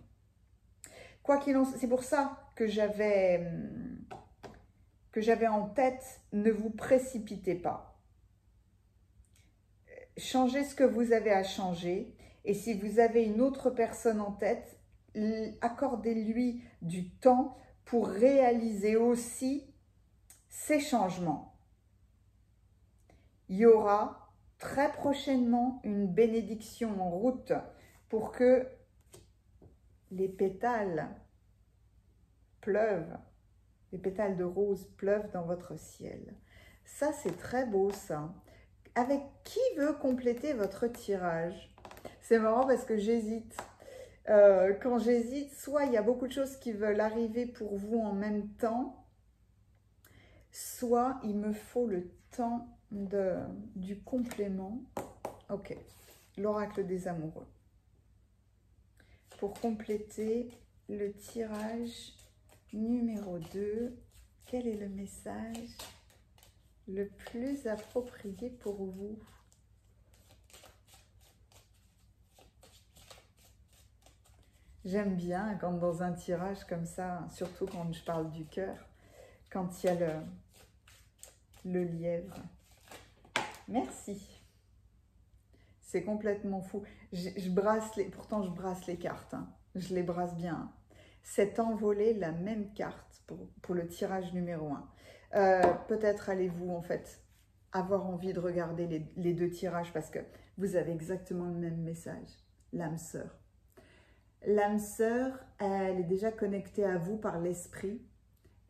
Quoi qu'il en soit, c'est pour ça que j'avais en tête, ne vous précipitez pas. Changez ce que vous avez à changer, et si vous avez une autre personne en tête, accordez-lui du temps pour réaliser aussi ces changements. Il y aura très prochainement une bénédiction en route pour que les pétales pleuvent, les pétales de rose pleuvent dans votre ciel. Ça, c'est très beau, ça. Avec qui veut compléter votre tirage? C'est marrant parce que j'hésite. Quand j'hésite, soit il y a beaucoup de choses qui veulent arriver pour vous en même temps, soit il me faut le temps du complément. Ok, l'oracle des amoureux. Pour compléter le tirage numéro 2, quel est le message le plus approprié pour vous? J'aime bien quand dans un tirage comme ça, surtout quand je parle du cœur, quand il y a le lièvre. Merci. C'est complètement fou. Pourtant, je brasse les cartes. Je les brasse bien. C'est envolé la même carte pour le tirage numéro 1. Peut-être allez-vous en fait avoir envie de regarder les deux tirages parce que vous avez exactement le même message. L'âme sœur. L'âme sœur, elle est déjà connectée à vous par l'esprit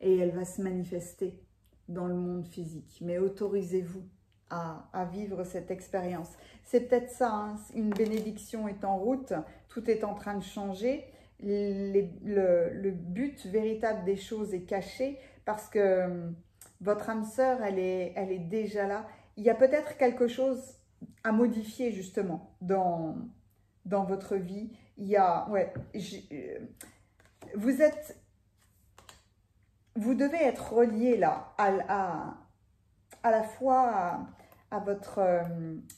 et elle va se manifester dans le monde physique. Mais autorisez-vous à vivre cette expérience. C'est peut-être ça, une bénédiction est en route, tout est en train de changer. Le but véritable des choses est caché parce que votre âme sœur, elle est déjà là. Il y a peut-être quelque chose à modifier justement dans votre vie. Il y a, vous devez être relié là à la fois à votre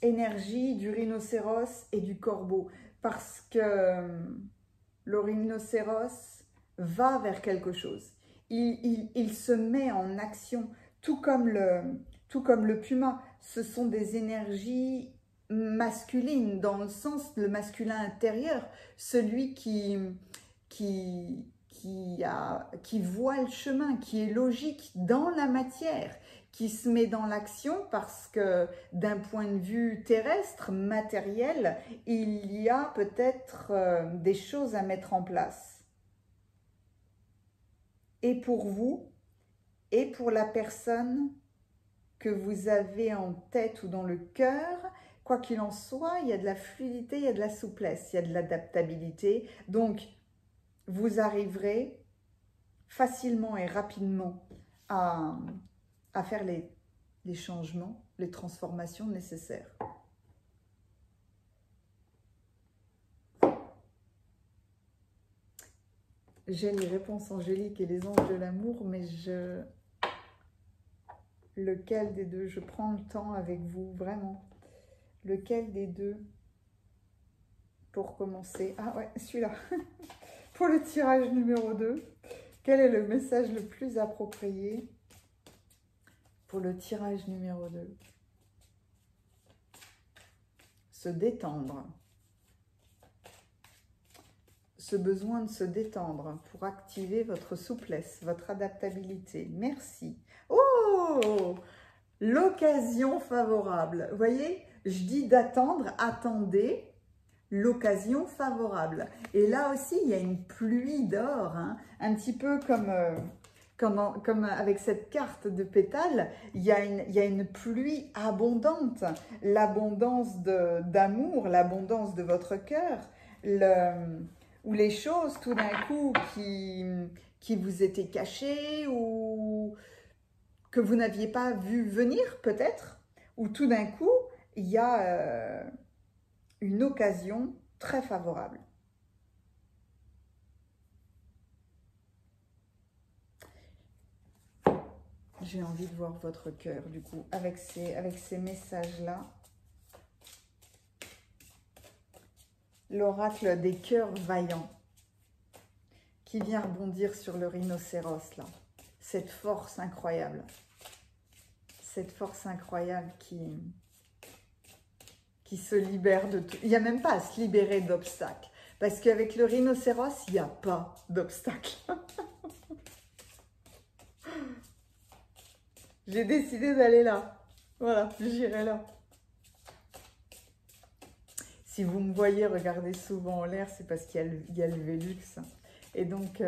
énergie du rhinocéros et du corbeau, parce que le rhinocéros va vers quelque chose. Il se met en action, tout comme le puma. Ce sont des énergies masculine, dans le sens, le masculin intérieur, celui qui voit le chemin, qui est logique dans la matière, qui se met dans l'action parce que d'un point de vue terrestre, matériel, il y a peut-être des choses à mettre en place. Et pour vous, et pour la personne que vous avez en tête ou dans le cœur, quoi qu'il en soit, il y a de la fluidité, il y a de la souplesse, il y a de l'adaptabilité. Donc, vous arriverez facilement et rapidement à faire les changements, les transformations nécessaires. J'ai les réponses angéliques et les anges de l'amour, mais lequel des deux? Je prends le temps avec vous, vraiment. Lequel des deux pour commencer? Ah ouais, celui-là. Pour le tirage numéro 2, quel est le message le plus approprié pour le tirage numéro 2? Se détendre. Ce besoin de se détendre pour activer votre souplesse, votre adaptabilité. Merci. Oh! L'occasion favorable. Vous voyez, je dis d'attendre, attendez l'occasion favorable. Et là aussi, il y a une pluie d'or, hein, un petit peu comme avec cette carte de pétales, il y a une pluie abondante, l'abondance d'amour, l'abondance de votre cœur, ou les choses tout d'un coup qui vous étaient cachées ou que vous n'aviez pas vu venir peut-être, ou tout d'un coup, il y a une occasion très favorable. J'ai envie de voir votre cœur, du coup, avec ces messages-là. L'oracle des cœurs vaillants qui vient rebondir sur le rhinocéros, là. Cette force incroyable. Cette force incroyable qui se libère de tout. Il n'y a même pas à se libérer d'obstacles. Parce qu'avec le rhinocéros, il n'y a pas d'obstacles. J'ai décidé d'aller là. Voilà, j'irai là. Si vous me voyez regarder souvent en l'air, c'est parce qu'il y a le Vélux. Et donc,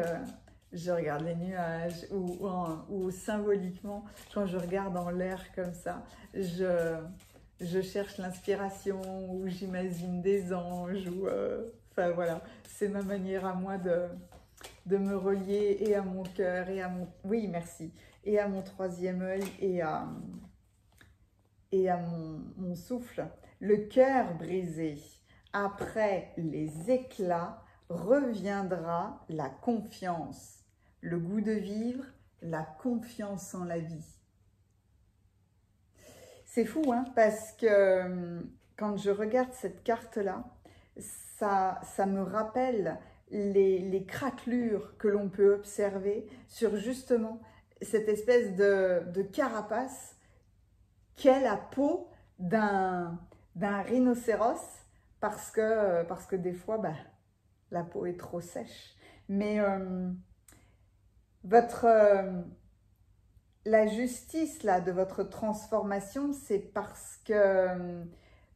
je regarde les nuages ou symboliquement, quand je regarde en l'air comme ça, je cherche l'inspiration ou j'imagine des anges. Enfin voilà, c'est ma manière à moi de me relier et à mon cœur et à mon... Oui, merci. Et à mon troisième œil et à mon souffle. Le cœur brisé. Après les éclats, reviendra la confiance, le goût de vivre, la confiance en la vie. C'est fou, hein, parce que quand je regarde cette carte-là, ça me rappelle les craquelures que l'on peut observer sur justement cette espèce de carapace qu'est la peau d'un rhinocéros, parce que des fois, la peau est trop sèche. Mais la justice là, de votre transformation, c'est parce que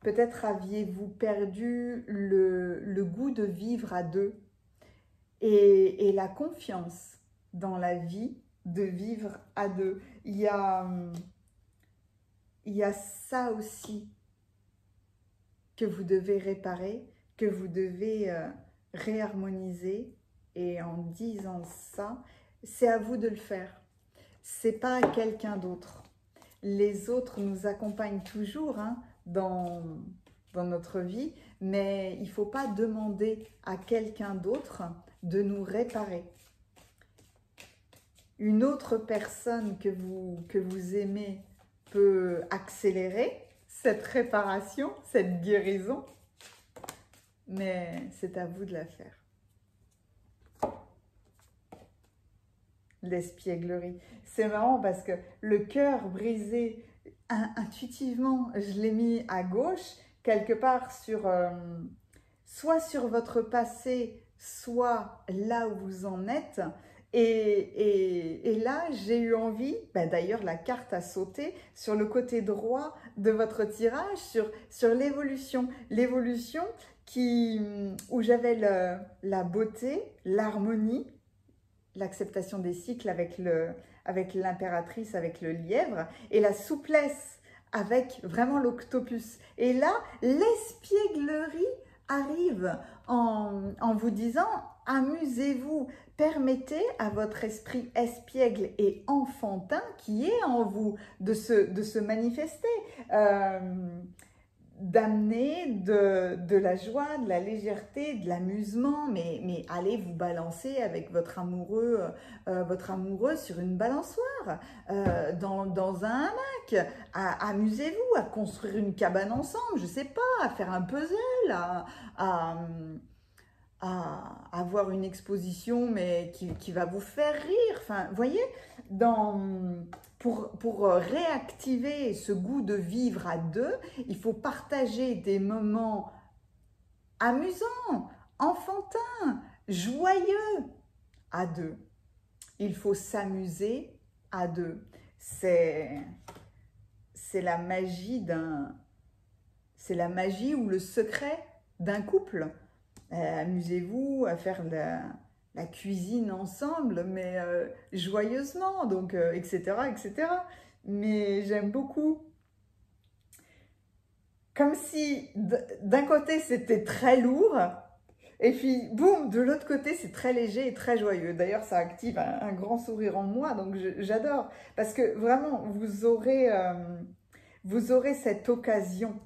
peut-être aviez-vous perdu le goût de vivre à deux et la confiance dans la vie de vivre à deux. Il y a ça aussi que vous devez réparer, que vous devez réharmoniser. Et en disant ça, c'est à vous de le faire. C'est pas à quelqu'un d'autre. Les autres nous accompagnent toujours dans notre vie, mais il ne faut pas demander à quelqu'un d'autre de nous réparer. Une autre personne que vous aimez peut accélérer cette réparation, cette guérison, mais c'est à vous de la faire. L'espièglerie. C'est marrant parce que le cœur brisé, intuitivement, je l'ai mis à gauche, quelque part sur, soit sur votre passé, soit là où vous en êtes. Et là, j'ai eu envie, ben d'ailleurs la carte a sauté sur le côté droit de votre tirage, sur l'évolution. L'évolution où j'avais la beauté, l'harmonie, l'acceptation des cycles avec l'impératrice, avec le lièvre, et la souplesse avec vraiment l'octopus. Et là, l'espièglerie arrive en vous disant, amusez-vous, permettez à votre esprit espiègle et enfantin qui est en vous de se manifester. D'amener de la joie, de la légèreté, de l'amusement, mais allez vous balancer avec votre amoureux sur une balançoire, dans un hamac, amusez-vous à construire une cabane ensemble, je sais pas, à faire un puzzle, à avoir une exposition mais qui va vous faire rire. Enfin, vous voyez, pour réactiver ce goût de vivre à deux, il faut partager des moments amusants, enfantins, joyeux à deux. Il faut s'amuser à deux. C'est la magie c'est la magie ou le secret d'un couple. Amusez-vous à faire la cuisine ensemble, mais joyeusement, donc etc., etc. Mais j'aime beaucoup. Comme si d'un côté c'était très lourd, et puis boum, de l'autre côté c'est très léger et très joyeux. D'ailleurs ça active un grand sourire en moi, donc j'adore. Parce que vraiment, vous aurez cette occasion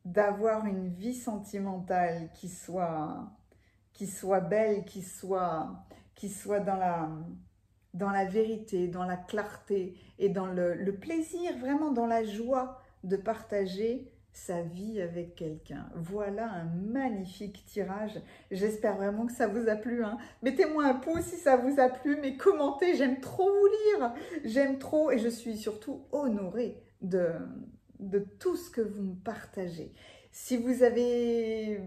d'avoir une vie sentimentale qui soit belle, qui soit dans la vérité, dans la clarté et dans le plaisir, vraiment dans la joie de partager sa vie avec quelqu'un. Voilà un magnifique tirage. J'espère vraiment que ça vous a plu, hein. Mettez-moi un pouce si ça vous a plu, mais commentez, j'aime trop vous lire. J'aime trop et je suis surtout honorée de tout ce que vous me partagez. Si vous avez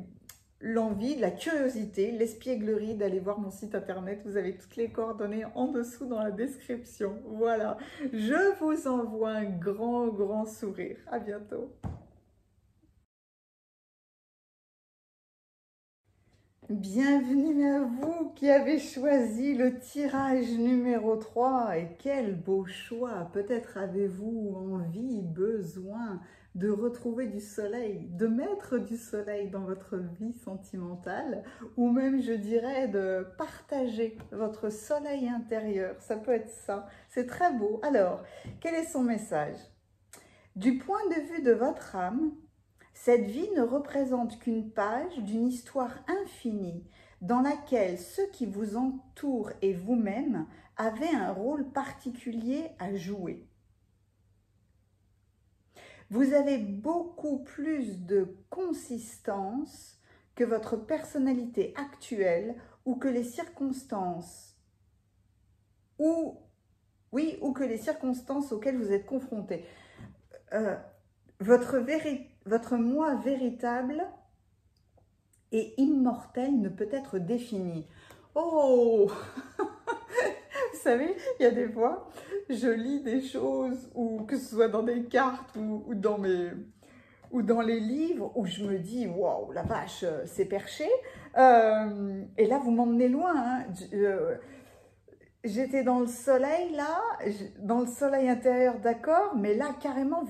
l'envie, la curiosité, l'espièglerie d'aller voir mon site internet, vous avez toutes les coordonnées en dessous dans la description. Voilà, je vous envoie un grand, grand sourire. À bientôt. Bienvenue à vous qui avez choisi le tirage numéro 3 et quel beau choix! Peut-être avez-vous envie, besoin de retrouver du soleil, de mettre du soleil dans votre vie sentimentale ou même je dirais de partager votre soleil intérieur. Ça peut être ça, c'est très beau. Alors, quel est son message? Du point de vue de votre âme, cette vie ne représente qu'une page d'une histoire infinie dans laquelle ceux qui vous entourent et vous-même avaient un rôle particulier à jouer. Vous avez beaucoup plus de consistance que votre personnalité actuelle ou que les circonstances ou que les circonstances auxquelles vous êtes confrontés. Votre moi véritable et immortel ne peut être défini. Oh Vous savez, il y a des fois, je lis des choses, ou que ce soit dans des cartes ou dans les livres, où je me dis, waouh, la vache, c'est perché. Et là, vous m'emmenez loin. Hein. J'étais dans le soleil, là, dans le soleil intérieur, d'accord, mais là, carrément,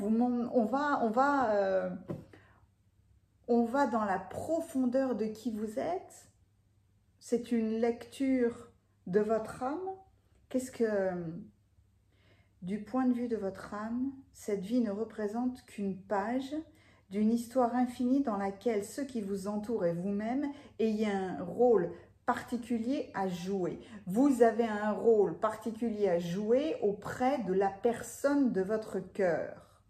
on va dans la profondeur de qui vous êtes. C'est une lecture de votre âme. Qu'est-ce que, du point de vue de votre âme, cette vie ne représente qu'une page d'une histoire infinie dans laquelle ceux qui vous entourent et vous-même ayez un rôle particulier à jouer. Vous avez un rôle particulier à jouer auprès de la personne de votre cœur.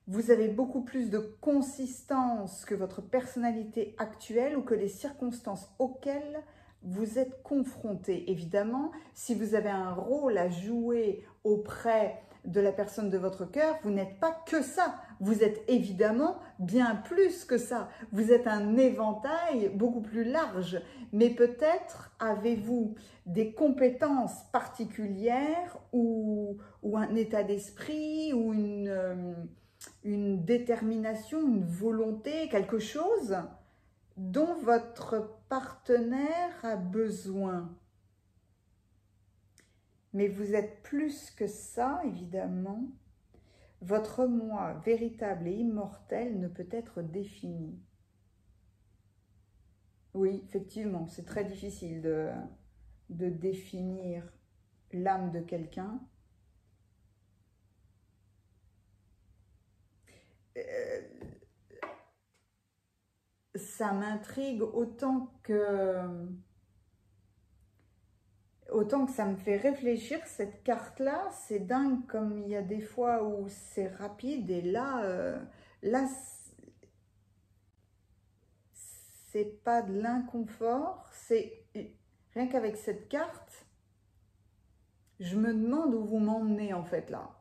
Vous avez beaucoup plus de consistance que votre personnalité actuelle ou que les circonstances auxquelles vous êtes confronté. Évidemment, si vous avez un rôle à jouer auprès de la personne de votre cœur, vous n'êtes pas que ça. Vous êtes évidemment bien plus que ça. Vous êtes un éventail beaucoup plus large. Mais peut-être avez-vous des compétences particulières ou un état d'esprit ou une détermination, une volonté, quelque chose dont votre partenaire a besoin. Mais vous êtes plus que ça, évidemment. Votre moi véritable et immortel ne peut être défini. Oui, effectivement, c'est très difficile de définir l'âme de quelqu'un. Ça m'intrigue autant que ça me fait réfléchir, cette carte-là. C'est dingue comme il y a des fois où c'est rapide et là c'est pas de l'inconfort, c'est rien qu'avec cette carte, je me demande où vous m'emmenez en fait là.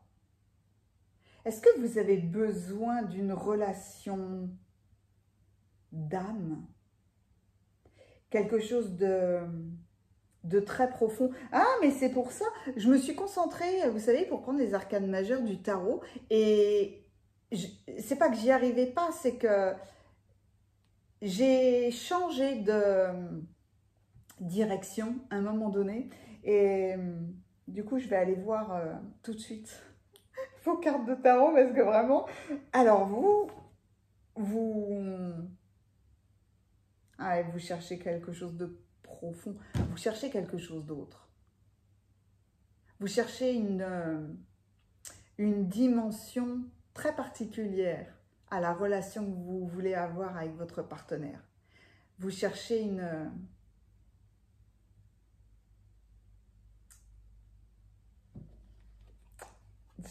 Est-ce que vous avez besoin d'une relation d'âme? Quelque chose de très profond. Ah, mais c'est pour ça, je me suis concentrée, vous savez, pour prendre les arcanes majeures du tarot, et c'est pas que j'y arrivais pas, c'est que j'ai changé de direction à un moment donné, et du coup, je vais aller voir tout de suite vos cartes de tarot, parce que vraiment, alors vous cherchez quelque chose de profond, vous cherchez quelque chose d'autre. Vous cherchez une dimension très particulière à la relation que vous voulez avoir avec votre partenaire. Vous cherchez une...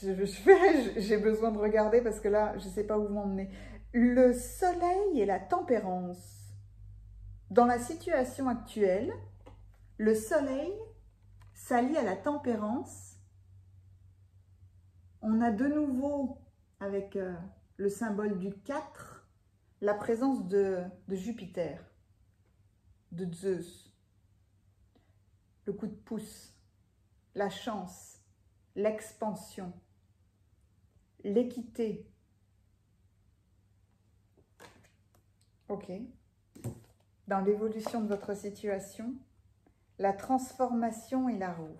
J'ai besoin de regarder parce que là, je ne sais pas où vous m'emmenez. Le soleil et la tempérance. Dans la situation actuelle, le soleil s'allie à la tempérance. On a de nouveau, avec le symbole du 4, la présence de Jupiter, de Zeus, le coup de pouce, la chance, l'expansion, l'équité. Ok. Dans l'évolution de votre situation, la transformation et la roue.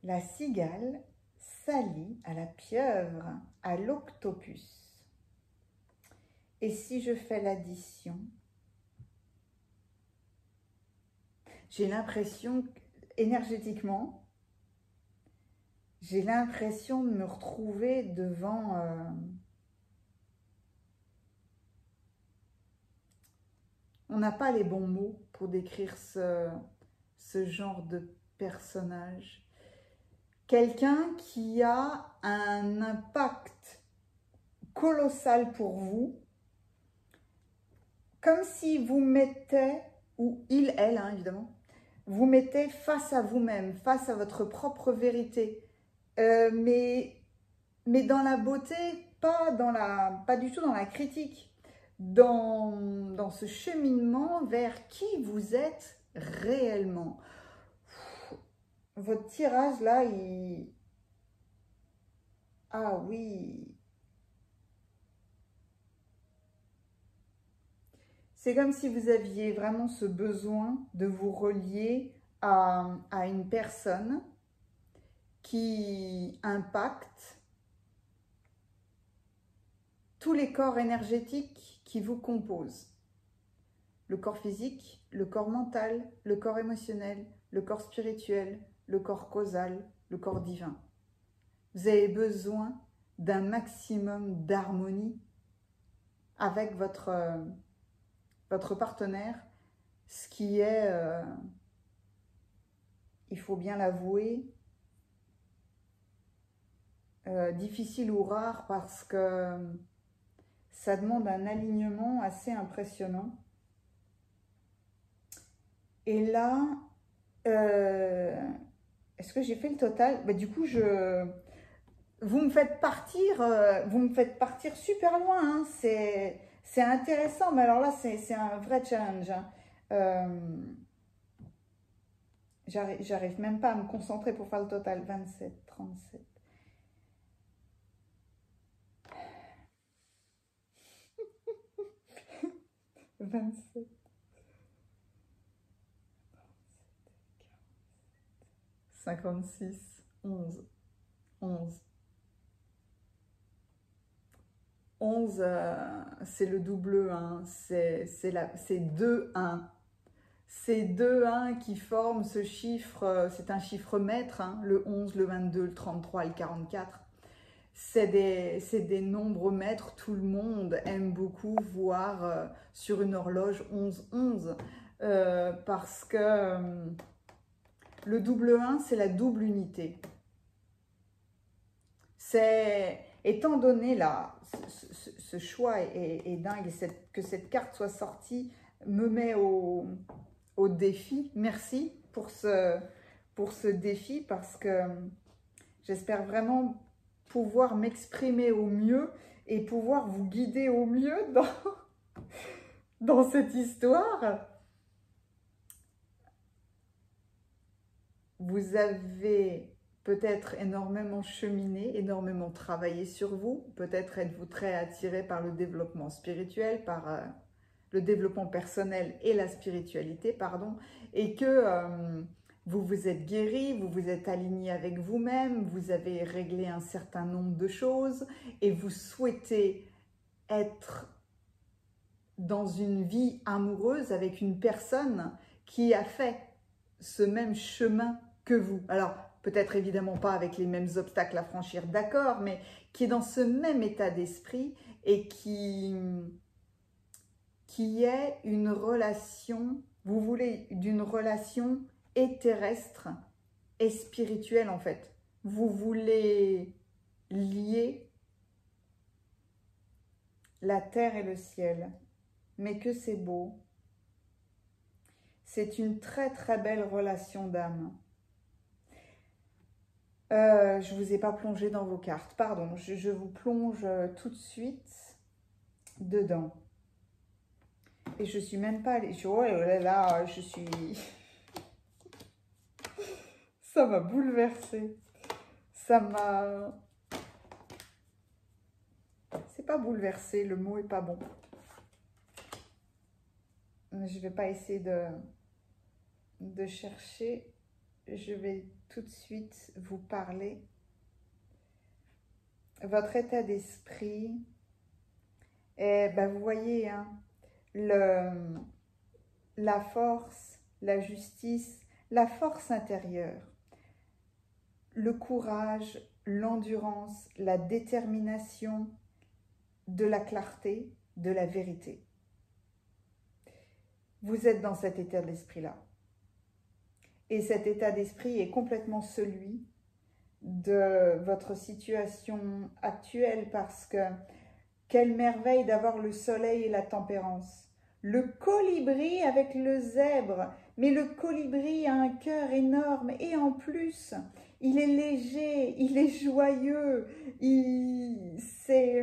La cigale s'allie à la pieuvre, à l'octopus. Et si je fais l'addition, j'ai l'impression, énergétiquement, j'ai l'impression de me retrouver devant on n'a pas les bons mots pour décrire ce genre de personnage. Quelqu'un qui a un impact colossal pour vous, comme si vous mettez, ou il, elle, hein, évidemment, vous mettez face à vous-même, face à votre propre vérité, mais dans la beauté, pas du tout dans la critique, dans ce cheminement vers qui vous êtes réellement. Votre tirage là, ah oui, c'est comme si vous aviez vraiment ce besoin de vous relier à une personne qui impacte tous les corps énergétiques qui vous composent. Le corps physique, le corps mental, le corps émotionnel, le corps spirituel, le corps causal, le corps divin. Vous avez besoin d'un maximum d'harmonie avec votre partenaire, ce qui est, il faut bien l'avouer, difficile ou rare parce que ça demande un alignement assez impressionnant. Et là, est-ce que j'ai fait le total? Bah, du coup, vous me faites partir super loin, hein. C'est intéressant, mais alors là, c'est un vrai challenge, hein. J'arrive même pas à me concentrer pour faire le total. 27, 37. 27, 56, 11, 11. 11, c'est le double 1, c'est 2, 1. C'est 2 1 qui forment ce chiffre, c'est un chiffre maître, hein, le 11, le 22, le 33 et le 44. C'est des nombres maîtres, tout le monde aime beaucoup voir sur une horloge 11, 11, parce que le double 1, c'est la double unité. Étant donné là, ce choix est dingue, et que cette carte soit sortie me met au défi. Merci pour ce défi, parce que j'espère vraiment pouvoir m'exprimer au mieux et pouvoir vous guider au mieux dans cette histoire. Vous avez peut-être énormément cheminé, énormément travaillé sur vous. Peut-être êtes-vous très attiré par le développement spirituel, par le développement personnel et la spiritualité, pardon, et que vous vous êtes guéri, vous vous êtes aligné avec vous-même, vous avez réglé un certain nombre de choses et vous souhaitez être dans une vie amoureuse avec une personne qui a fait ce même chemin que vous. Alors, peut-être évidemment pas avec les mêmes obstacles à franchir, d'accord, mais qui est dans ce même état d'esprit et qui est une relation, vous voulez d'une relation et terrestre et spirituelle en fait. Vous voulez lier la terre et le ciel, mais que c'est beau. C'est une très très belle relation d'âme. Je ne vous ai pas plongé dans vos cartes, pardon, je vous plonge tout de suite dedans. Et je suis même pas allée, oh là là, je suis... Ça m'a bouleversée. Ça m'a... C'est pas bouleversé, le mot est pas bon. Je vais pas essayer de chercher. Je vais tout de suite vous parler. Votre état d'esprit. Et ben vous voyez, hein, la force, la justice, la force intérieure, le courage, l'endurance, la détermination, de la clarté, de la vérité. Vous êtes dans cet état d'esprit-là. Et cet état d'esprit est complètement celui de votre situation actuelle, parce que quelle merveille d'avoir le soleil et la tempérance. Le colibri avec le zèbre, mais le colibri a un cœur énorme et en plus, il est léger, il est joyeux, c'est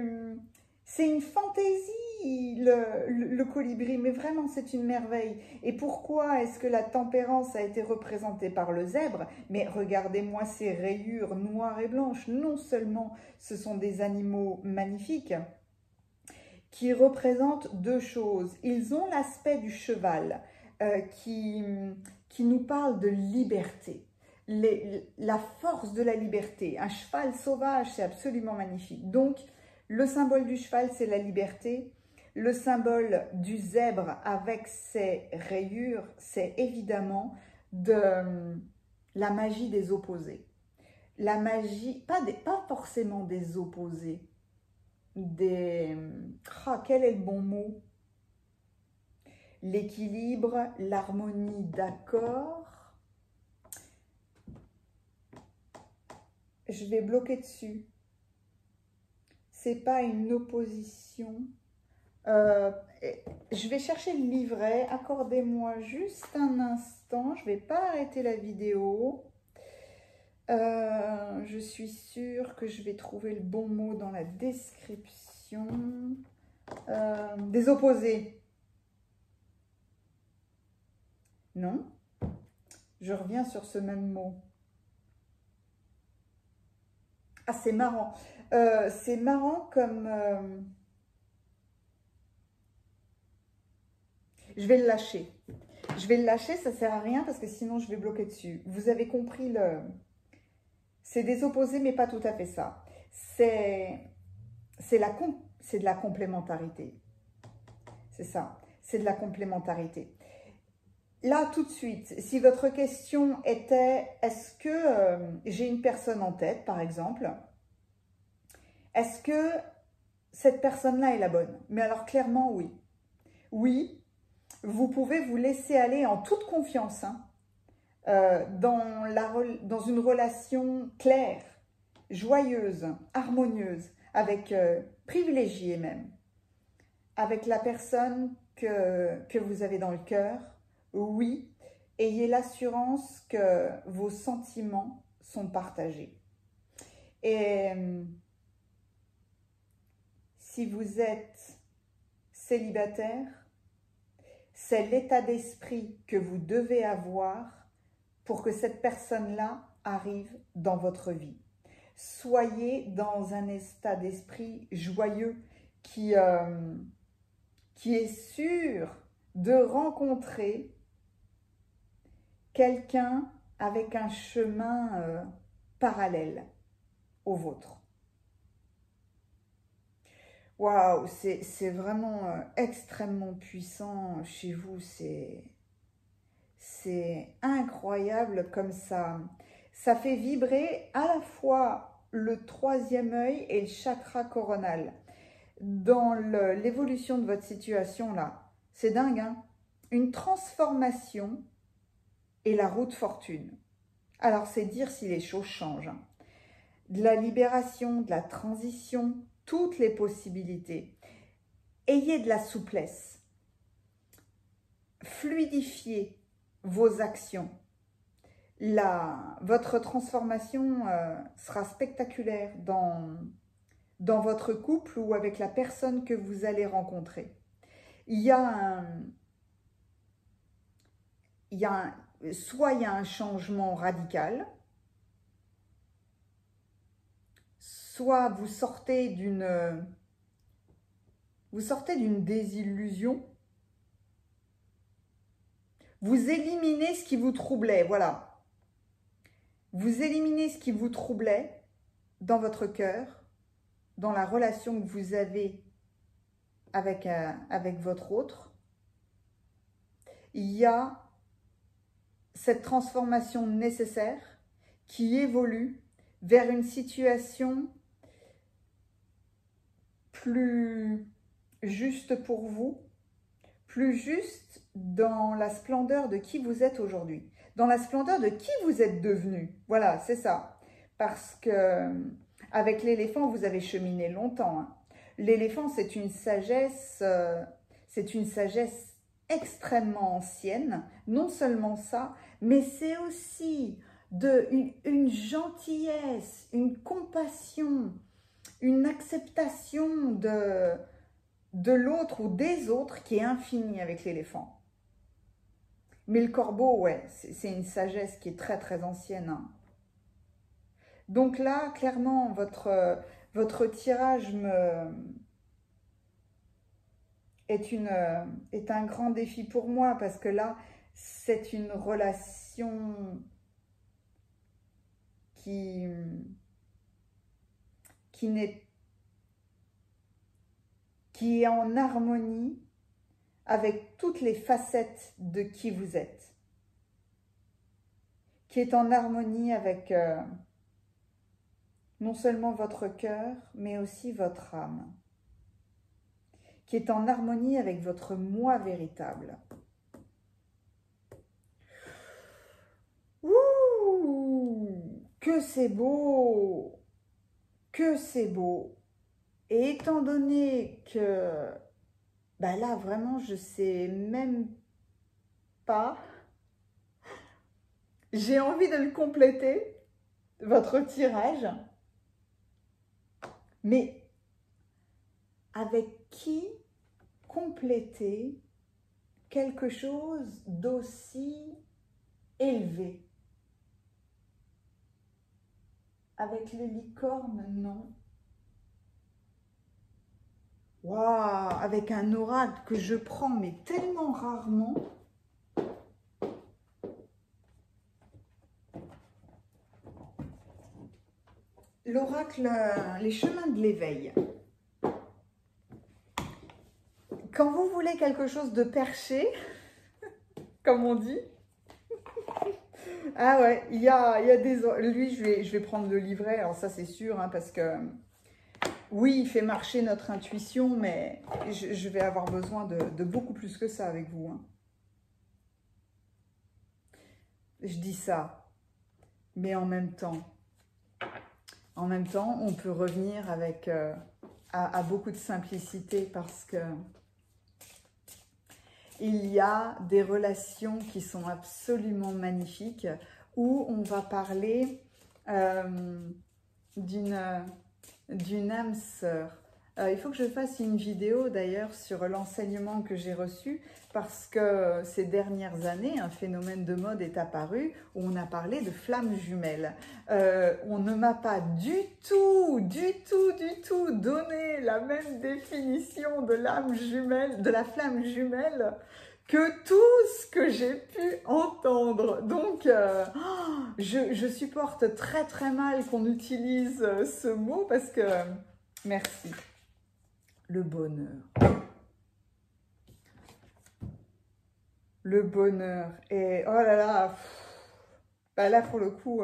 une fantaisie le colibri, mais vraiment c'est une merveille. Et pourquoi est-ce que la tempérance a été représentée par le zèbre? Mais regardez-moi ces rayures noires et blanches, non seulement ce sont des animaux magnifiques, qui représentent deux choses. Ils ont l'aspect du cheval qui nous parle de liberté, la force de la liberté. Un cheval sauvage, c'est absolument magnifique. Donc, le symbole du cheval, c'est la liberté. Le symbole du zèbre avec ses rayures, c'est évidemment de la magie des opposés. La magie, pas forcément des opposés, quel est le bon mot? L'équilibre, l'harmonie, d'accord. Je vais bloquer dessus. C'est pas une opposition, Euh, je vais chercher le livret. Accordez-moi juste un instant. Je ne vais pas arrêter la vidéo. Je suis sûre que je vais trouver le bon mot dans la description. Des opposés. Non. Je reviens sur ce même mot. Ah, c'est marrant. C'est marrant comme... je vais le lâcher. Je vais le lâcher, ça ne sert à rien parce que sinon je vais bloquer dessus. Vous avez compris le... C'est des opposés, mais pas tout à fait ça. C'est de la complémentarité. C'est ça. C'est de la complémentarité. Là, tout de suite, si votre question était, est-ce que j'ai une personne en tête, par exemple, est-ce que cette personne-là est la bonne? Mais alors, clairement, oui. Oui, vous pouvez vous laisser aller en toute confiance hein, dans une relation claire, joyeuse, harmonieuse, avec privilégiée même, avec la personne que vous avez dans le cœur. Oui, ayez l'assurance que vos sentiments sont partagés. Et si vous êtes célibataire, c'est l'état d'esprit que vous devez avoir pour que cette personne-là arrive dans votre vie. Soyez dans un état d'esprit joyeux qui est sûr de rencontrer quelqu'un avec un chemin parallèle au vôtre. Waouh, c'est vraiment extrêmement puissant chez vous, c'est incroyable comme ça fait vibrer à la fois le troisième œil et le chakra coronal. Dans l'évolution de votre situation là, c'est dingue, hein? Une transformation et la route fortune. Alors c'est dire si les choses changent. Hein. De la libération, de la transition, toutes les possibilités. Ayez de la souplesse. Fluidifiez vos actions. Votre transformation sera spectaculaire dans votre couple ou avec la personne que vous allez rencontrer. Soit il y a un changement radical, soit vous sortez d'une désillusion, vous éliminez ce qui vous troublait, voilà. Vous éliminez ce qui vous troublait dans votre cœur, dans la relation que vous avez avec votre autre. Il y a cette transformation nécessaire qui évolue vers une situation plus juste pour vous, plus juste dans la splendeur de qui vous êtes aujourd'hui, dans la splendeur de qui vous êtes devenu. Voilà, c'est ça. Parce que avec l'éléphant, vous avez cheminé longtemps. Hein. L'éléphant, c'est une sagesse extrêmement ancienne. Non seulement ça, mais c'est aussi une gentillesse, une compassion, une acceptation de l'autre ou des autres qui est infinie avec l'éléphant. Mais le corbeau, ouais, c'est une sagesse qui est très très ancienne. Hein. Donc là, clairement, votre tirage est un grand défi pour moi parce que là, c'est une relation qui est en harmonie avec toutes les facettes de qui vous êtes, qui est en harmonie avec non seulement votre cœur, mais aussi votre âme, qui est en harmonie avec votre moi véritable. Ouh, que c'est beau! Que c'est beau! Et étant donné que bah là, vraiment, je sais même pas. J'ai envie de le compléter, votre tirage, mais avec qui compléter quelque chose d'aussi élevé? Avec les licornes, non. Waouh, avec un oracle que je prends, mais tellement rarement. L'oracle, les chemins de l'éveil. Quand vous voulez quelque chose de perché, comme on dit, ah ouais, il y a des... Lui, je vais prendre le livret, alors ça c'est sûr, hein, parce que oui, il fait marcher notre intuition, mais je vais avoir besoin de beaucoup plus que ça avec vous. Hein. Je dis ça, mais en même temps, on peut revenir avec à beaucoup de simplicité parce que il y a des relations qui sont absolument magnifiques où on va parler d'une âme sœur. Il faut que je fasse une vidéo d'ailleurs sur l'enseignement que j'ai reçu parce que ces dernières années, un phénomène de mode est apparu où on a parlé de flammes jumelles. On ne m'a pas du tout donné la même définition de l'âme jumelle, de la flamme jumelle que tout ce que j'ai pu entendre. Donc, je supporte très mal qu'on utilise ce mot parce que... merci. Le bonheur. Le bonheur. Et oh là là, bah là pour le coup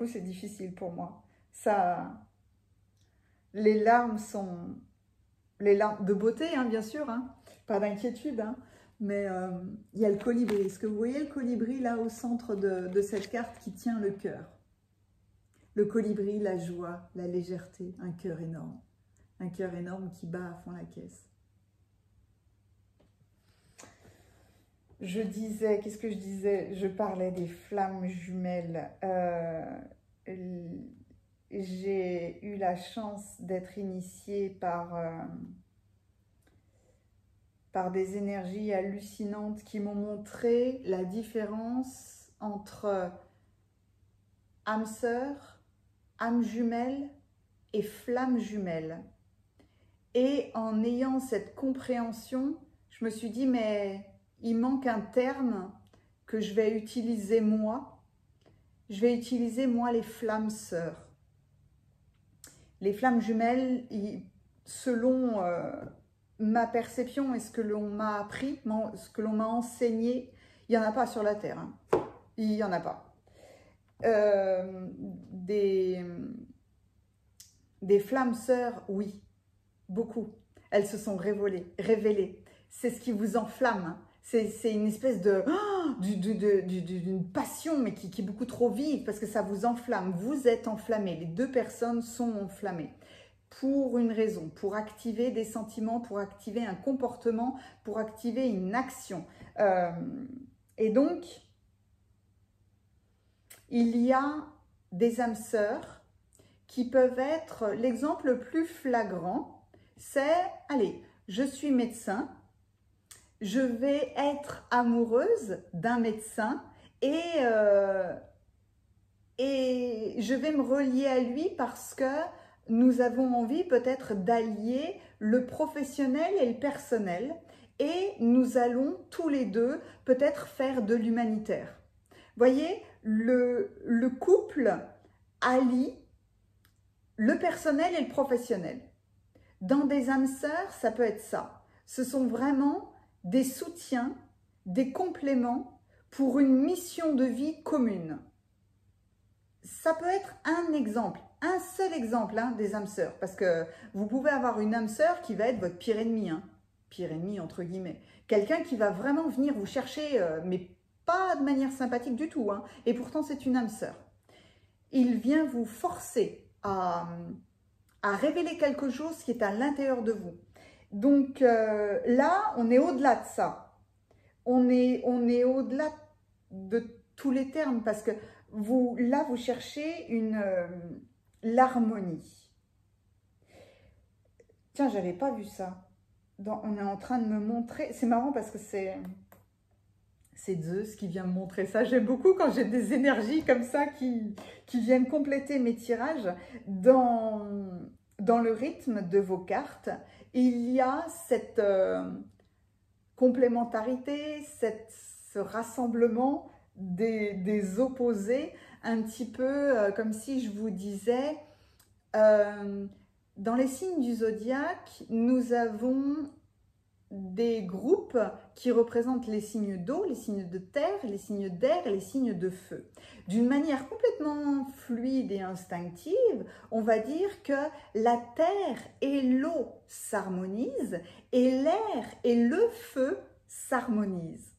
c'est difficile pour moi. Ça, les larmes sont... les larmes de beauté, hein, bien sûr, hein, pas d'inquiétude, hein, mais il y a le colibri. Est-ce que vous voyez le colibri là au centre de cette carte qui tient le cœur? Le colibri, la joie, la légèreté, un cœur énorme. Un cœur énorme qui bat à fond la caisse. Je disais, qu'est-ce que je disais? Je parlais des flammes jumelles. J'ai eu la chance d'être initiée par des énergies hallucinantes qui m'ont montré la différence entre âme sœur, âme jumelle et flamme jumelle. Et en ayant cette compréhension, je me suis dit, mais il manque un terme que je vais utiliser moi. Je vais utiliser moi les flammes sœurs. Les flammes jumelles, selon ma perception et ce que l'on m'a appris, ce que l'on m'a enseigné, il n'y en a pas sur la Terre. Hein. Il n'y en a pas. Des flammes sœurs, oui. Beaucoup. Elles se sont révélées. C'est ce qui vous enflamme. C'est une espèce d'une passion, mais qui est beaucoup trop vive parce que ça vous enflamme. Vous êtes enflammés. Les deux personnes sont enflammées. Pour une raison, pour activer des sentiments, pour activer un comportement, pour activer une action. Et donc, il y a des âmes sœurs qui peuvent être l'exemple le plus flagrant. C'est, allez, je suis médecin, je vais être amoureuse d'un médecin et je vais me relier à lui parce que nous avons envie peut-être d'allier le professionnel et le personnel et nous allons tous les deux peut-être faire de l'humanitaire. Voyez, le couple allie le personnel et le professionnel. Dans des âmes sœurs, ça peut être ça. Ce sont vraiment des soutiens, des compléments pour une mission de vie commune. Ça peut être un exemple, un seul exemple hein, des âmes sœurs. Parce que vous pouvez avoir une âme sœur qui va être votre pire ennemi. Hein, pire ennemi entre guillemets. Quelqu'un qui va vraiment venir vous chercher, mais pas de manière sympathique du tout. Hein, et pourtant, c'est une âme sœur. Il vient vous forcer à révéler quelque chose qui est à l'intérieur de vous. Donc là, on est au-delà de ça. On est au-delà de tous les termes parce que là, vous cherchez l'harmonie. Tiens, j'avais pas vu ça. On est en train de me montrer. C'est marrant parce que c'est Zeus qui vient me montrer ça. J'aime beaucoup quand j'ai des énergies comme ça qui viennent compléter mes tirages. Dans le rythme de vos cartes, il y a cette complémentarité, ce rassemblement des opposés, un petit peu comme si je vous disais, dans les signes du zodiaque, nous avons des groupes qui représentent les signes d'eau, les signes de terre, les signes d'air et les signes de feu. D'une manière complètement fluide et instinctive, on va dire que la terre et l'eau s'harmonisent et l'air et le feu s'harmonisent.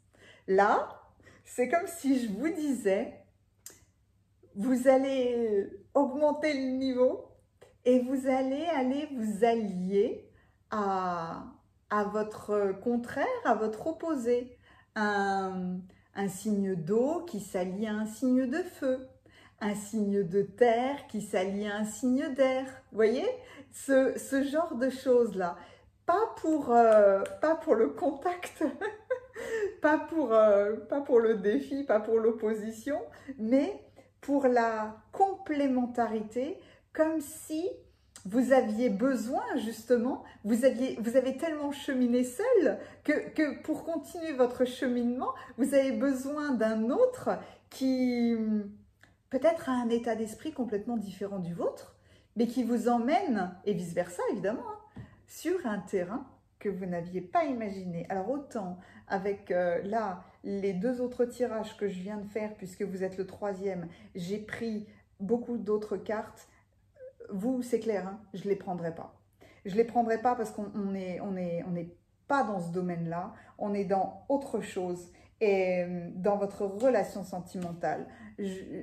Là, c'est comme si je vous disais, vous allez augmenter le niveau et vous allez aller vous allier à votre contraire, à votre opposé. Un signe d'eau qui s'allie à un signe de feu. Un signe de terre qui s'allie à un signe d'air. Vous voyez, ce genre de choses-là. Pas pour le contact, pas pour le défi, pas pour l'opposition, mais pour la complémentarité, comme si vous aviez besoin justement, vous avez tellement cheminé seul que pour continuer votre cheminement, vous avez besoin d'un autre qui peut-être a un état d'esprit complètement différent du vôtre, mais qui vous emmène, et vice-versa évidemment, sur un terrain que vous n'aviez pas imaginé. Alors autant avec là, les deux autres tirages que je viens de faire, puisque vous êtes le troisième, j'ai pris beaucoup d'autres cartes. Vous, c'est clair, hein, je ne les prendrai pas. Je ne les prendrai pas parce qu'on n'est pas dans ce domaine-là, on est dans autre chose. Et dans votre relation sentimentale,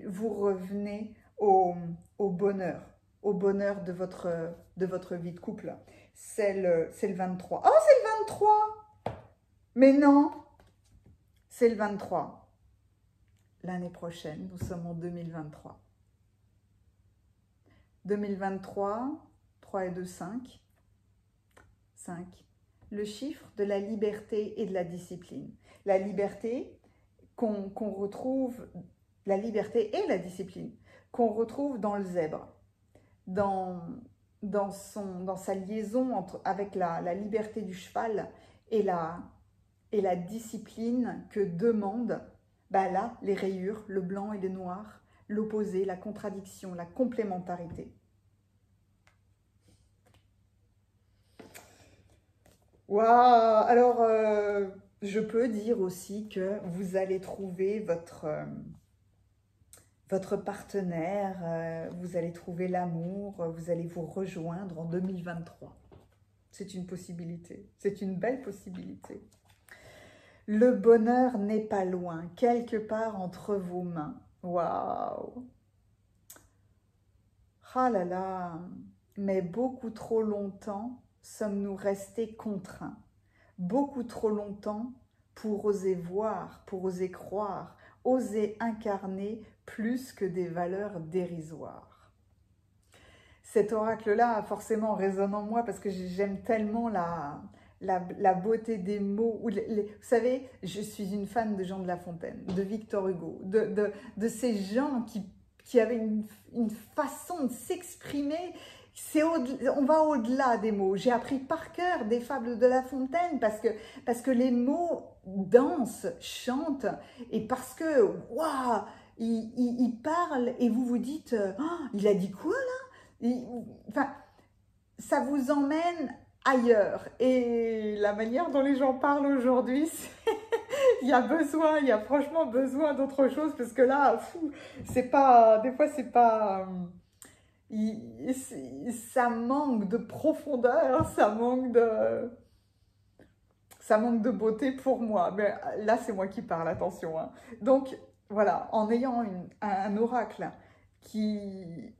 vous revenez au bonheur de votre vie de couple. C'est le 23. Oh, c'est le 23! Mais non, c'est le 23. L'année prochaine, nous sommes en 2023. 2023, 3 et 2, 5. 5. Le chiffre de la liberté et de la discipline. La liberté qu'on retrouve, la liberté et la discipline qu'on retrouve dans le zèbre, dans sa liaison avec la liberté du cheval et la discipline que demande, là, les rayures, le blanc et le noir, l'opposé, la contradiction, la complémentarité. Waouh! Alors, je peux dire aussi que vous allez trouver votre partenaire, vous allez trouver l'amour, vous allez vous rejoindre en 2023. C'est une possibilité, c'est une belle possibilité. Le bonheur n'est pas loin, quelque part entre vos mains. Waouh! Ah là là, mais beaucoup trop longtemps sommes-nous restés contraints. Beaucoup trop longtemps pour oser voir, pour oser croire, oser incarner plus que des valeurs dérisoires. Cet oracle-là, forcément, résonne en moi parce que j'aime tellement la beauté des mots. Vous savez, je suis une fan de Jean de La Fontaine, de Victor Hugo, de ces gens qui avaient une façon de s'exprimer. On va au-delà des mots. J'ai appris par cœur des fables de La Fontaine parce que les mots dansent, chantent, et parce que, waouh, il parle et vous vous dites, oh, il a dit quoi là? Enfin, ça vous emmène ailleurs. Et la manière dont les gens parlent aujourd'hui, il y a franchement besoin d'autre chose parce que là, c'est pas, des fois c'est pas, ça manque de profondeur, ça manque de beauté pour moi. Mais là, c'est moi qui parle, attention, hein. Donc voilà, en ayant un oracle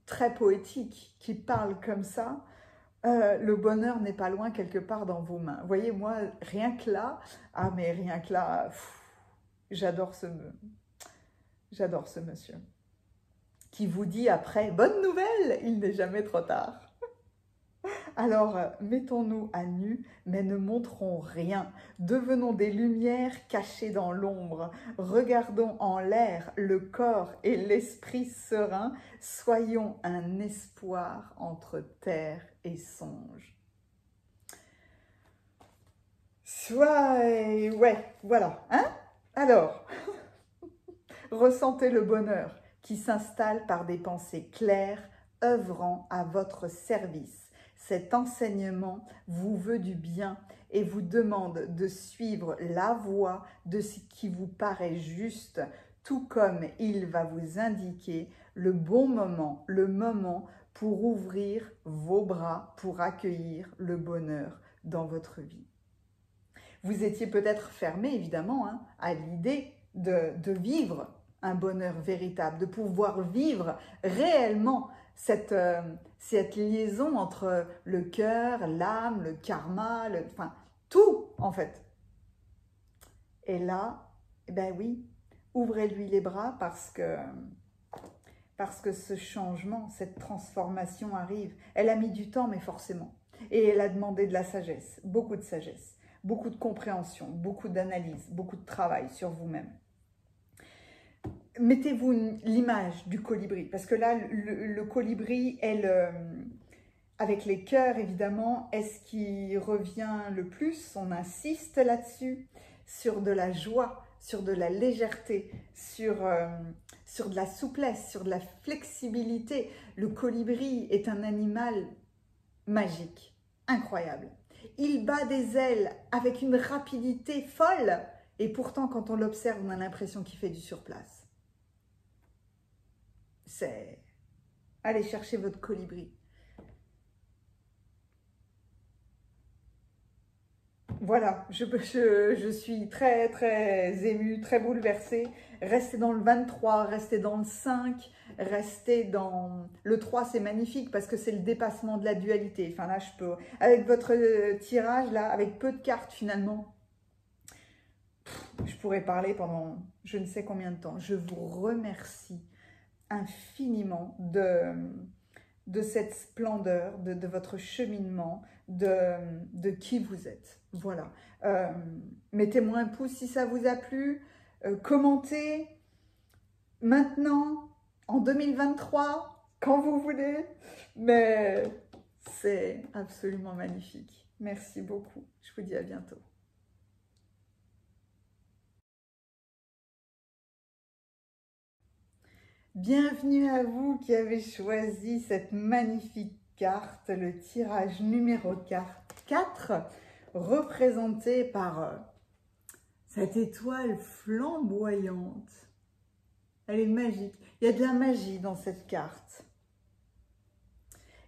très poétique, qui parle comme ça, le bonheur n'est pas loin quelque part dans vos mains. Vous voyez, moi, rien que là, ah mais rien que là, j'adore ce monsieur qui vous dit après, bonne nouvelle, il n'est jamais trop tard. Alors, mettons-nous à nu, mais ne montrons rien. Devenons des lumières cachées dans l'ombre. Regardons en l'air le corps et l'esprit serein. Soyons un espoir entre terre et songe. Ouais, voilà. Hein? Alors, ressentez le bonheur qui s'installe par des pensées claires, œuvrant à votre service. Cet enseignement vous veut du bien et vous demande de suivre la voie de ce qui vous paraît juste, tout comme il va vous indiquer le bon moment, le moment pour ouvrir vos bras, pour accueillir le bonheur dans votre vie. Vous étiez peut-être fermé, évidemment, hein, à l'idée de vivre un bonheur véritable, de pouvoir vivre réellement cette liaison entre le cœur, l'âme, le karma, enfin, tout en fait. Et là, eh ben oui, ouvrez-lui les bras parce que ce changement, cette transformation arrive. Elle a mis du temps, mais forcément. Et elle a demandé de la sagesse, beaucoup de compréhension, beaucoup d'analyse, beaucoup de travail sur vous-même. Mettez-vous l'image du colibri, parce que là, le colibri, avec les cœurs, évidemment, est ce qui revient le plus. On insiste là-dessus, sur de la joie, sur de la légèreté, sur de la souplesse, sur de la flexibilité. Le colibri est un animal magique, incroyable. Il bat des ailes avec une rapidité folle, et pourtant, quand on l'observe, on a l'impression qu'il fait du surplace. C'est... Allez chercher votre colibri. Voilà, je suis très, très émue, très bouleversée. Restez dans le 23, restez dans le 5, restez dans... Le 3, c'est magnifique parce que c'est le dépassement de la dualité. Enfin là, je peux... Avec votre tirage, là, avec peu de cartes finalement, je pourrais parler pendant je ne sais combien de temps. Je vous remercie infiniment de cette splendeur, de votre cheminement, de qui vous êtes. Voilà. Mettez-moi un pouce si ça vous a plu. Commentez maintenant, en 2023, quand vous voulez. Mais c'est absolument magnifique. Merci beaucoup. Je vous dis à bientôt. Bienvenue à vous qui avez choisi cette magnifique carte, le tirage numéro 4, représenté par cette étoile flamboyante. Elle est magique. Il y a de la magie dans cette carte.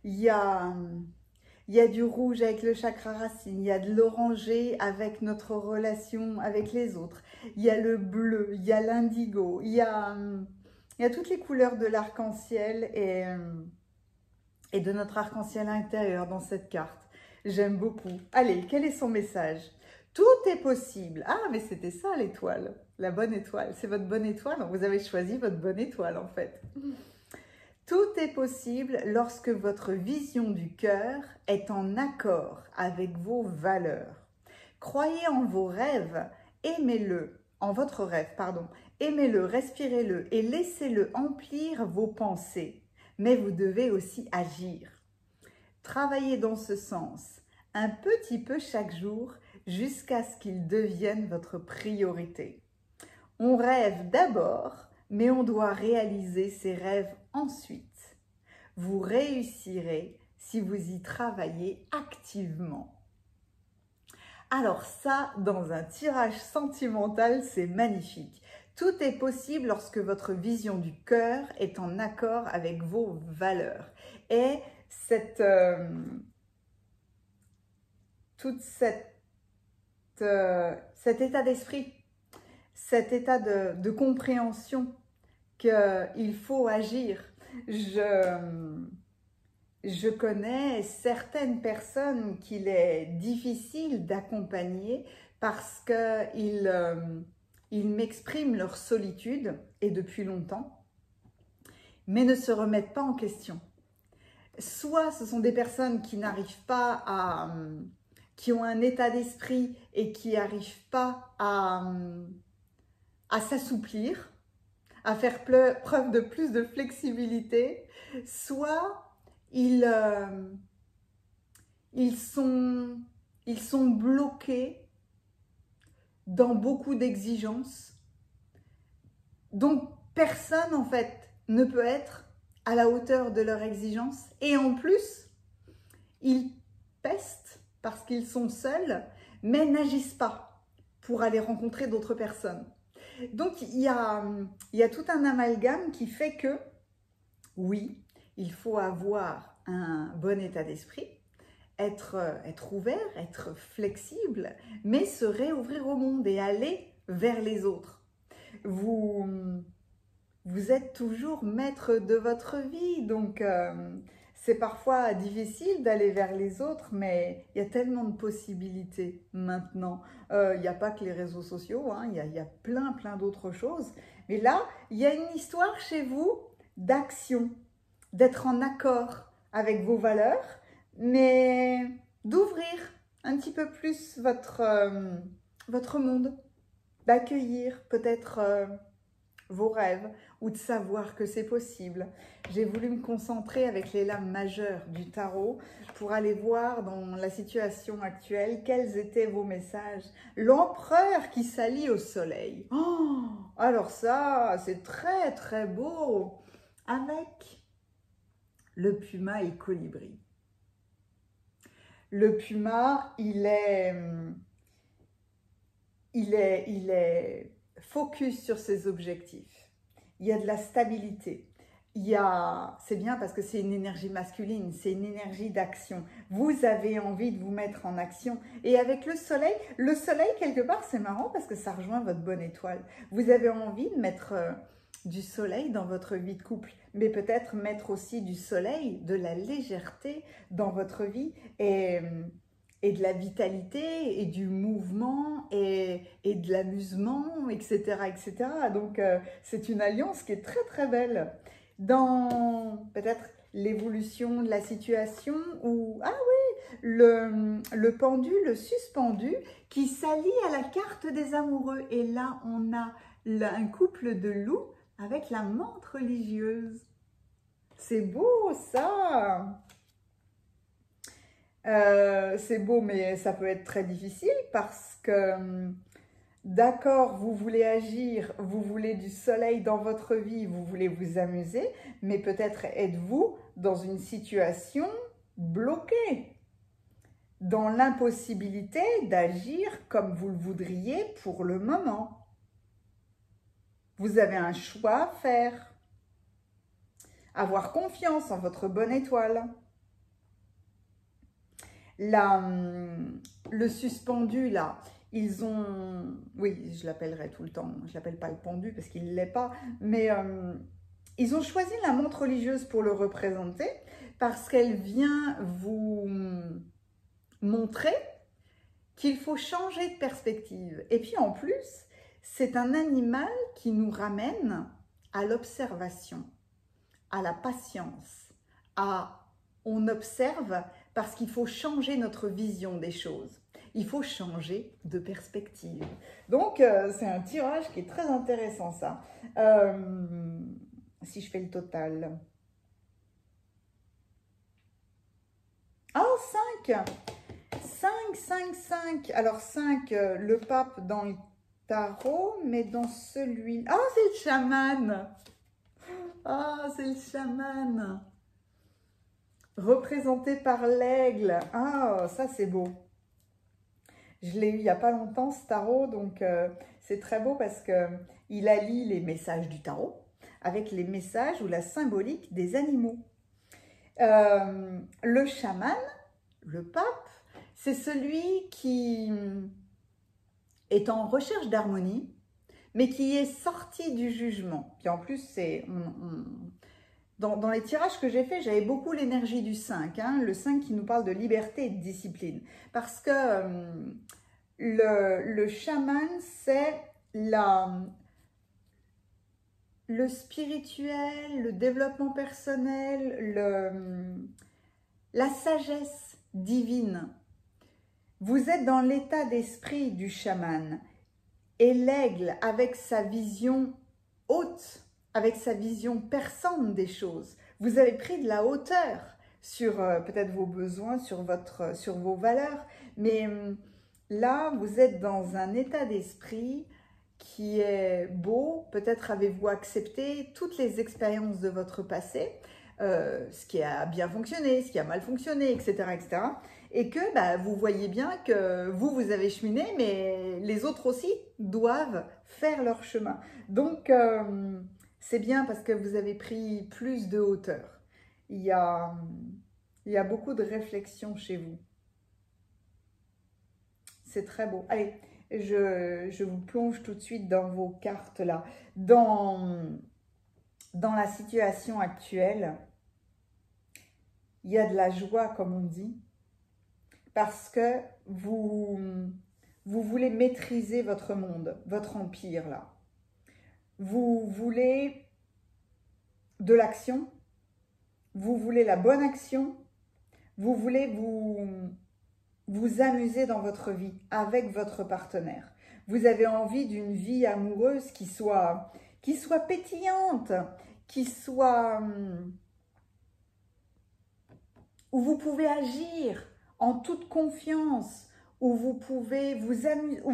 Il y a du rouge avec le chakra racine, il y a de l'orangé avec notre relation avec les autres, il y a le bleu, il y a l'indigo, il y a toutes les couleurs de l'arc-en-ciel et de notre arc-en-ciel intérieur dans cette carte. J'aime beaucoup. Allez, quel est son message? Tout est possible. Ah, mais c'était ça l'étoile, la bonne étoile. C'est votre bonne étoile, vous avez choisi votre bonne étoile en fait. Tout est possible lorsque votre vision du cœur est en accord avec vos valeurs. Croyez en vos rêves, aimez-le, en votre rêve, pardon. Aimez-le, respirez-le et laissez-le emplir vos pensées. Mais vous devez aussi agir. Travaillez dans ce sens, un petit peu chaque jour, jusqu'à ce qu'il devienne votre priorité. On rêve d'abord, mais on doit réaliser ses rêves ensuite. Vous réussirez si vous y travaillez activement. Alors ça, dans un tirage sentimental, c'est magnifique. Tout est possible lorsque votre vision du cœur est en accord avec vos valeurs. Et cet état d'esprit, cet état de compréhension qu'il faut agir. je connais certaines personnes qu'il est difficile d'accompagner parce qu'ils ils m'expriment leur solitude, et depuis longtemps, mais ne se remettent pas en question. Soit ce sont des personnes qui n'arrivent pas à... qui ont un état d'esprit et qui n'arrivent pas à s'assouplir, à faire preuve de plus de flexibilité, soit ils sont bloqués dans beaucoup d'exigences. Donc, personne, en fait, ne peut être à la hauteur de leurs exigences. Et en plus, ils pestent parce qu'ils sont seuls, mais n'agissent pas pour aller rencontrer d'autres personnes. Donc, il y a tout un amalgame qui fait que, oui, il faut avoir un bon état d'esprit, être ouvert, être flexible, mais se réouvrir au monde et aller vers les autres. Vous êtes toujours maître de votre vie, donc c'est parfois difficile d'aller vers les autres, mais il y a tellement de possibilités maintenant. Il n'y a pas que les réseaux sociaux, hein, il y a plein d'autres choses. Mais là, il y a une histoire chez vous d'action, d'être en accord avec vos valeurs, mais d'ouvrir un petit peu plus votre monde, d'accueillir peut-être vos rêves ou de savoir que c'est possible. J'ai voulu me concentrer avec les lames majeures du tarot pour aller voir dans la situation actuelle quels étaient vos messages. L'empereur qui s'allie au soleil. Oh, alors ça, c'est très beau. Avec le puma et colibri. Le puma, il est focus sur ses objectifs. Il y a de la stabilité. C'est bien parce que c'est une énergie masculine, c'est une énergie d'action. Vous avez envie de vous mettre en action. Et avec le soleil, quelque part, c'est marrant parce que ça rejoint votre bonne étoile. Vous avez envie de mettre du soleil dans votre vie de couple, mais peut-être mettre aussi du soleil, de la légèreté dans votre vie et de la vitalité et du mouvement et de l'amusement, etc., etc. Donc, c'est une alliance qui est très belle. Dans peut-être l'évolution de la situation ou, ah oui, le pendu, le suspendu qui s'allie à la carte des amoureux. Et là, on a un couple de loups avec la menthe religieuse. C'est beau, ça! C'est beau, mais ça peut être très difficile parce que, d'accord, vous voulez agir, vous voulez du soleil dans votre vie, vous voulez vous amuser, mais peut-être êtes-vous dans une situation bloquée, dans l'impossibilité d'agir comme vous le voudriez pour le moment. Vous avez un choix à faire. Avoir confiance en votre bonne étoile. Le suspendu, là, ils ont... Oui, je l'appellerai tout le temps. Je ne l'appelle pas le pendu parce qu'il ne l'est pas. Mais ils ont choisi la montre religieuse pour le représenter parce qu'elle vient vous montrer qu'il faut changer de perspective. Et puis en plus, c'est un animal qui nous ramène à l'observation, à la patience, on observe parce qu'il faut changer notre vision des choses. Il faut changer de perspective. Donc, c'est un tirage qui est très intéressant, ça. Si je fais le total. Oh, 5 5. Alors, 5, le pape dans le tarot, mais dans celui... Ah, c'est le chaman. Ah, c'est le chaman. Représenté par l'aigle. Ah, ça c'est beau. Je l'ai eu il n'y a pas longtemps, ce tarot, donc c'est très beau parce qu'il allie les messages du tarot avec les messages ou la symbolique des animaux. Le chaman, le pape, c'est celui qui est en recherche d'harmonie, mais qui est sorti du jugement. Puis en plus, dans les tirages que j'ai faits, j'avais beaucoup l'énergie du 5, hein, le 5 qui nous parle de liberté et de discipline. Parce que le chaman, c'est le spirituel, le développement personnel, la sagesse divine. Vous êtes dans l'état d'esprit du chaman. Et l'aigle, avec sa vision haute, avec sa vision perçante des choses, vous avez pris de la hauteur sur peut-être vos besoins, sur vos valeurs. Mais là, vous êtes dans un état d'esprit qui est beau. Peut-être avez-vous accepté toutes les expériences de votre passé, ce qui a bien fonctionné, ce qui a mal fonctionné, etc. etc. Et que vous voyez bien que vous avez cheminé, mais les autres aussi doivent faire leur chemin. Donc, c'est bien parce que vous avez pris plus de hauteur. Il y a beaucoup de réflexion chez vous. C'est très beau. Allez, je vous plonge tout de suite dans vos cartes là. Dans la situation actuelle, il y a de la joie, comme on dit, parce que vous voulez maîtriser votre monde, votre empire là. Vous voulez de l'action, vous voulez la bonne action, vous voulez vous amuser dans votre vie avec votre partenaire. Vous avez envie d'une vie amoureuse qui soit pétillante, qui soit où vous pouvez agir en toute confiance, où vous pouvez vous amuser, où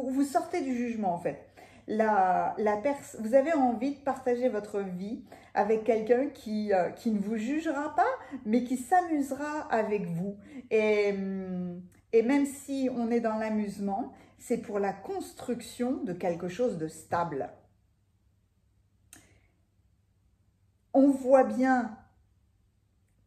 vous sortez du jugement en fait. Vous avez envie de partager votre vie avec quelqu'un qui ne vous jugera pas, mais qui s'amusera avec vous. Et même si on est dans l'amusement, c'est pour la construction de quelque chose de stable. On voit bien,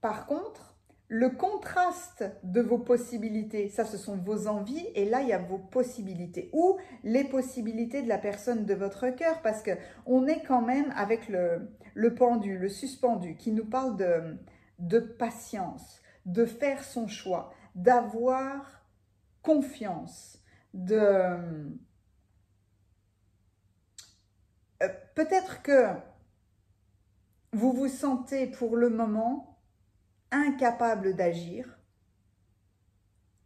par contre, le contraste de vos possibilités. Ça, ce sont vos envies, et là, il y a vos possibilités. Ou les possibilités de la personne de votre cœur, parce qu'on est quand même avec le pendu, le suspendu, qui nous parle de patience, de faire son choix, d'avoir confiance, peut-être que vous vous sentez pour le moment incapable d'agir,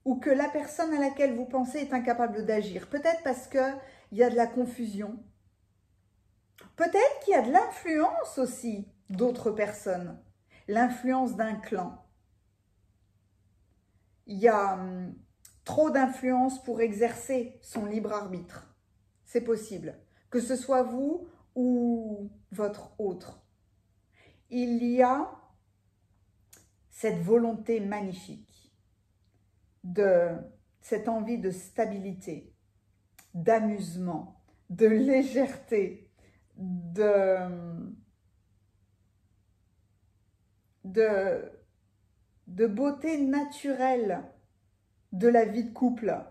ou que la personne à laquelle vous pensez est incapable d'agir. Peut-être parce qu'il y a de la confusion. Peut-être qu'il y a de l'influence aussi d'autres personnes. L'influence d'un clan. Il y a trop d'influence pour exercer son libre arbitre. C'est possible. Que ce soit vous ou votre autre. Il y a cette volonté magnifique, cette envie de stabilité, d'amusement, de légèreté, de beauté naturelle de la vie de couple.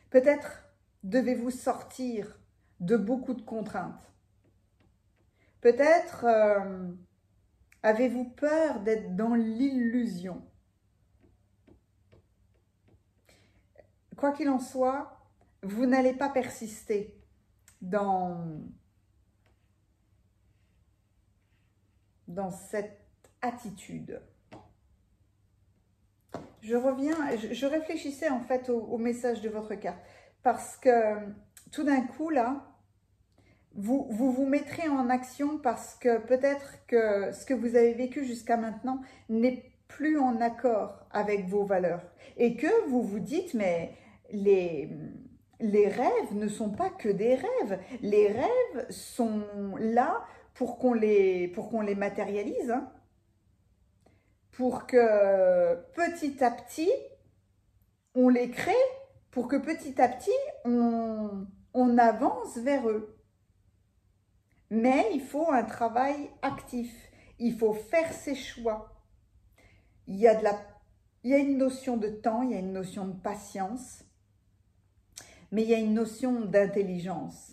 Peut-être devez-vous sortir de beaucoup de contraintes. Peut-être avez-vous peur d'être dans l'illusion? Quoi qu'il en soit, vous n'allez pas persister dans cette attitude. Je reviens, je réfléchissais en fait au message de votre carte, parce que tout d'un coup là, vous mettrez en action parce que peut-être que ce que vous avez vécu jusqu'à maintenant n'est plus en accord avec vos valeurs. Et que vous vous dites, mais les rêves ne sont pas que des rêves. Les rêves sont là pour qu'on les matérialise. Hein, pour que petit à petit, on les crée, pour que petit à petit, on avance vers eux. Mais il faut un travail actif, il faut faire ses choix. Il y a une notion de temps, il y a une notion de patience, mais il y a une notion d'intelligence.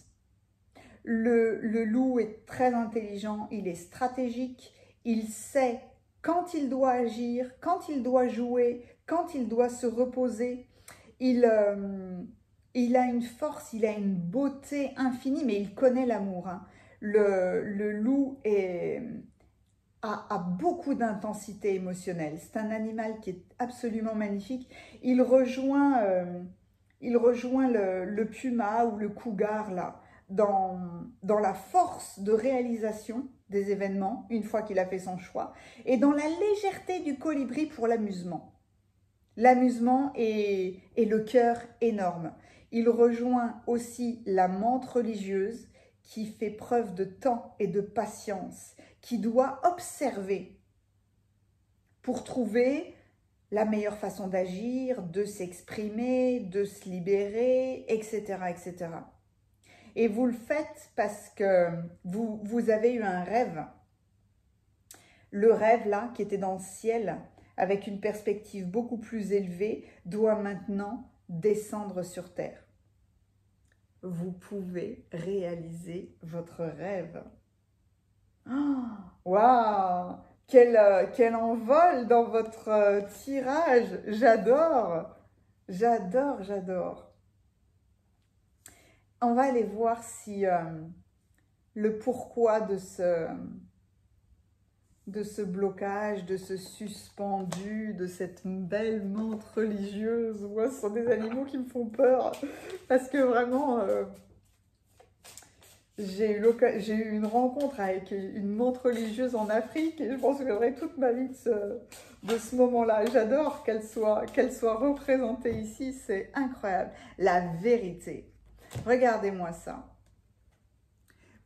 Le loup est très intelligent, il est stratégique, il sait quand il doit agir, quand il doit jouer, quand il doit se reposer. Il a une force, il a une beauté infinie, mais il connaît l'amour, hein. Le loup a beaucoup d'intensité émotionnelle. C'est un animal qui est absolument magnifique. Il rejoint le puma ou le cougar là, dans la force de réalisation des événements, une fois qu'il a fait son choix, et dans la légèreté du colibri pour l'amusement. L'amusement et le cœur énorme. Il rejoint aussi la menthe religieuse qui fait preuve de temps et de patience, qui doit observer pour trouver la meilleure façon d'agir, de s'exprimer, de se libérer, etc., etc. Et vous le faites parce que vous avez eu un rêve. Le rêve là, qui était dans le ciel, avec une perspective beaucoup plus élevée, doit maintenant descendre sur terre. Vous pouvez réaliser votre rêve. Waouh! Quel envol dans votre tirage! J'adore! J'adore, j'adore. On va aller voir si le pourquoi de ce blocage, de ce suspendu, de cette belle menthe religieuse. Moi, ce sont des animaux qui me font peur. Parce que vraiment, j'ai eu une rencontre avec une menthe religieuse en Afrique et je m'en souviendrai toute ma vie de ce moment-là. J'adore qu'elle soit représentée ici, c'est incroyable. La vérité. Regardez-moi ça.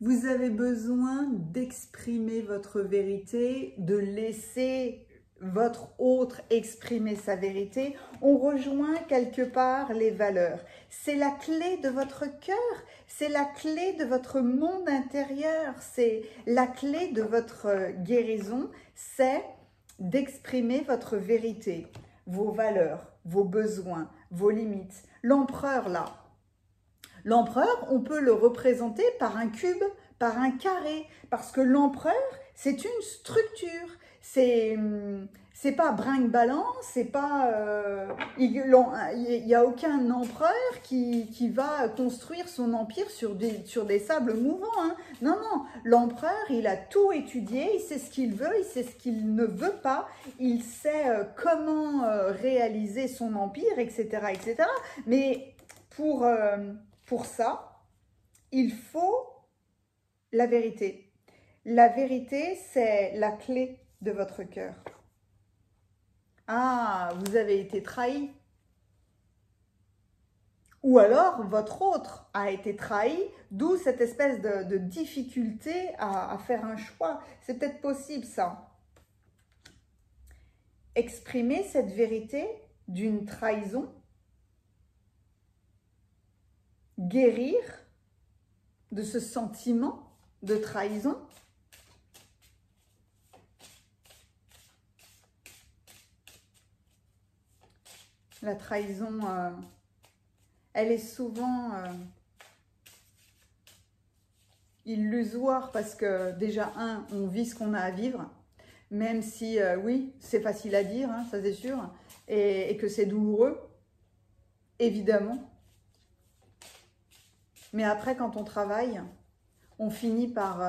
Vous avez besoin d'exprimer votre vérité, de laisser votre autre exprimer sa vérité. On rejoint quelque part les valeurs. C'est la clé de votre cœur, c'est la clé de votre monde intérieur, c'est la clé de votre guérison, c'est d'exprimer votre vérité, vos valeurs, vos besoins, vos limites. L'empereur là, l'empereur, on peut le représenter par un cube, par un carré, parce que l'empereur, c'est une structure. C'est pas brinque-ballant, c'est pas... il n'y a aucun empereur qui va construire son empire sur des sables mouvants, hein. Non, non, l'empereur, il a tout étudié, il sait ce qu'il veut, il sait ce qu'il ne veut pas, il sait comment réaliser son empire, etc., etc. Mais pour ça, il faut la vérité. La vérité, c'est la clé de votre cœur. Ah, vous avez été trahi. Ou alors, votre autre a été trahi, d'où cette espèce de difficulté à faire un choix. C'est peut-être possible, ça. Exprimer cette vérité d'une trahison, guérir de ce sentiment de trahison. La trahison, elle est souvent illusoire parce que déjà, on vit ce qu'on a à vivre, même si, oui, c'est facile à dire, hein, ça c'est sûr, et que c'est douloureux, évidemment. Mais après, quand on travaille, on finit par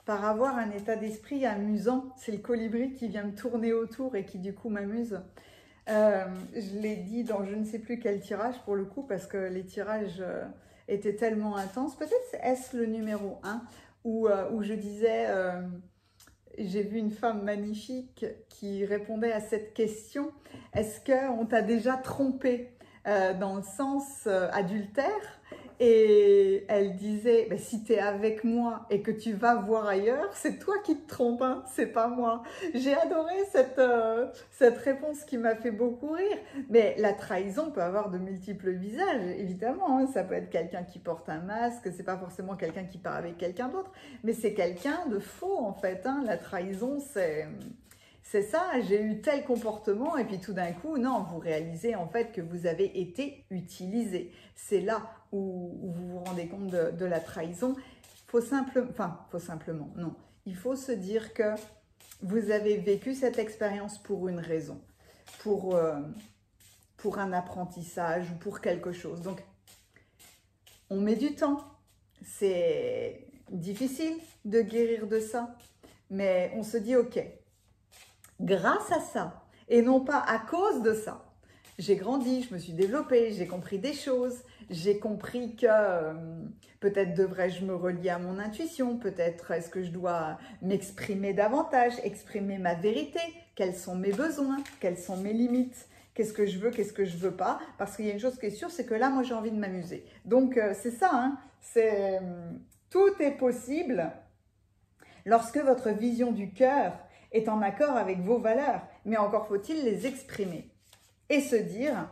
avoir un état d'esprit amusant. C'est le colibri qui vient me tourner autour et qui du coup m'amuse. Je l'ai dit dans je ne sais plus quel tirage pour le coup, parce que les tirages étaient tellement intenses. Peut-être est-ce le numéro 1 où je disais, j'ai vu une femme magnifique qui répondait à cette question. Est-ce qu'on t'a déjà trompé dans le sens adultère? Et elle disait, bah, si tu es avec moi et que tu vas voir ailleurs, c'est toi qui te trompes, hein, c'est pas moi. J'ai adoré cette réponse qui m'a fait beaucoup rire. Mais la trahison peut avoir de multiples visages, évidemment, hein. Ça peut être quelqu'un qui porte un masque, c'est pas forcément quelqu'un qui part avec quelqu'un d'autre, mais c'est quelqu'un de faux en fait, hein. La trahison, c'est ça, j'ai eu tel comportement et puis tout d'un coup, non, vous réalisez en fait que vous avez été utilisé. C'est là où vous vous rendez compte de la trahison. Faut simplement, non. Il faut se dire que vous avez vécu cette expérience pour une raison, pour un apprentissage ou pour quelque chose. Donc, on met du temps. C'est difficile de guérir de ça, mais on se dit, ok, grâce à ça, et non pas à cause de ça, j'ai grandi, je me suis développée, j'ai compris des choses, j'ai compris que peut-être devrais-je me relier à mon intuition, peut-être est-ce que je dois m'exprimer davantage, exprimer ma vérité, quels sont mes besoins, quelles sont mes limites, qu'est-ce que je veux, qu'est-ce que je veux pas, parce qu'il y a une chose qui est sûre, c'est que là, moi, j'ai envie de m'amuser. Donc, c'est ça, hein, tout est possible lorsque votre vision du cœur est en accord avec vos valeurs, mais encore faut-il les exprimer et se dire,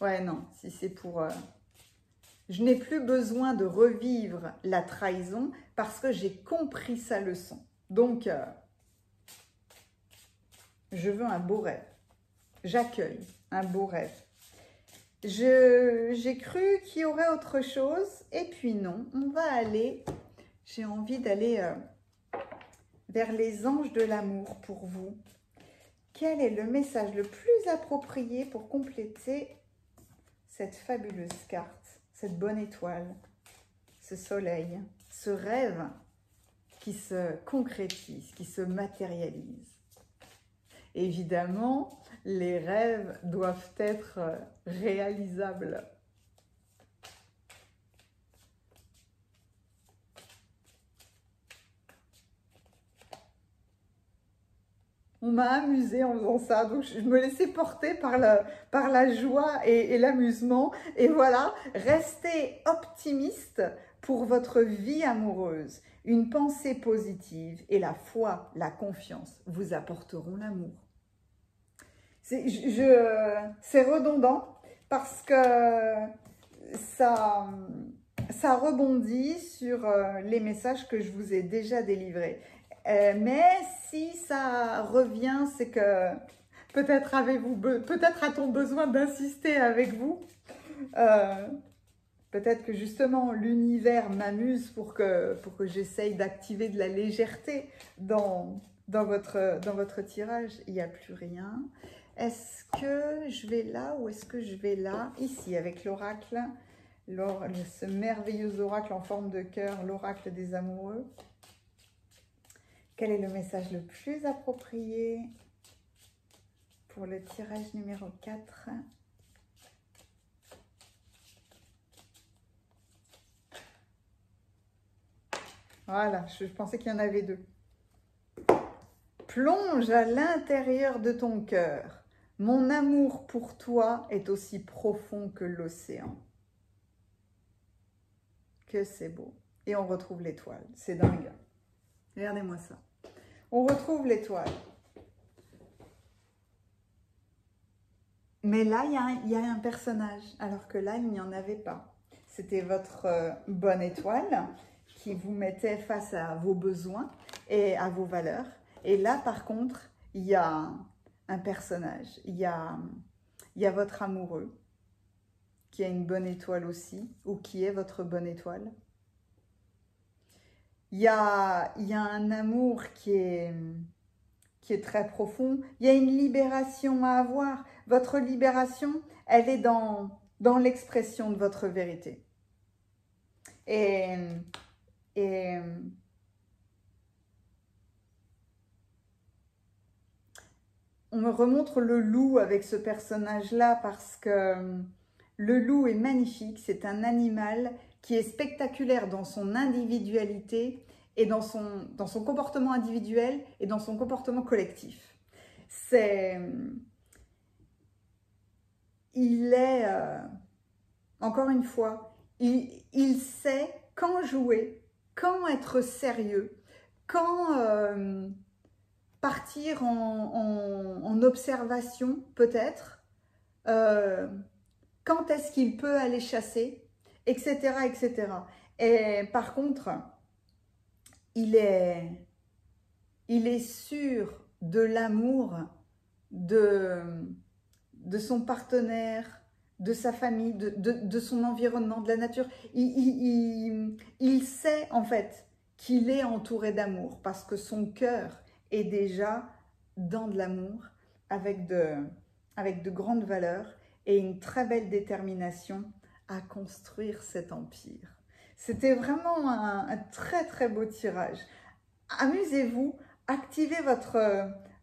ouais, non, si c'est pour... je n'ai plus besoin de revivre la trahison parce que j'ai compris sa leçon. Donc, je veux un beau rêve. J'accueille un beau rêve. J'ai cru qu'il y aurait autre chose, et puis non, on va aller, j'ai envie d'aller vers les anges de l'amour pour vous. Quel est le message le plus approprié pour compléter cette fabuleuse carte, cette bonne étoile, ce soleil, ce rêve qui se concrétise, qui se matérialise? Évidemment, les rêves doivent être réalisables. On m'a amusée en faisant ça, donc je me laissais porter par la joie et l'amusement. Et voilà, restez optimiste pour votre vie amoureuse. Une pensée positive et la foi, la confiance vous apporteront l'amour. C'est redondant parce que ça rebondit sur les messages que je vous ai déjà délivrés. Mais si ça revient, c'est que peut-être a-t-on besoin d'insister avec vous. Peut-être que justement l'univers m'amuse pour que j'essaye d'activer de la légèreté dans votre tirage. Il n'y a plus rien. Est-ce que je vais là ou est-ce que je vais là? Ici, avec l'oracle, ce merveilleux oracle en forme de cœur, l'oracle des amoureux. Quel est le message le plus approprié pour le tirage numéro 4? Voilà, je pensais qu'il y en avait deux. Plonge à l'intérieur de ton cœur. Mon amour pour toi est aussi profond que l'océan. Que c'est beau. Et on retrouve l'étoile. C'est dingue. Regardez-moi ça. On retrouve l'étoile. Mais là, il y a un personnage, alors que là, il n'y en avait pas. C'était votre bonne étoile qui vous mettait face à vos besoins et à vos valeurs. Et là, par contre, il y a un personnage. Il y a votre amoureux qui a une bonne étoile aussi, ou qui est votre bonne étoile. Il y a un amour qui est très profond. Il y a une libération à avoir. Votre libération, elle est dans l'expression de votre vérité. Et on me remontre le loup avec ce personnage-là parce que le loup est magnifique. C'est un animal qui est spectaculaire dans son individualité et dans son comportement individuel et dans son comportement collectif. Il est, encore une fois, il sait quand jouer, quand être sérieux, quand partir en observation peut-être, quand est-ce qu'il peut aller chasser, etc., etc. Et par contre, il est sûr de l'amour de son partenaire, de sa famille, de son environnement, de la nature. Il sait en fait qu'il est entouré d'amour parce que son cœur est déjà dans de l'amour avec de grandes valeurs et une très belle détermination à construire cet empire. C'était vraiment un très très beau tirage. Amusez-vous, activez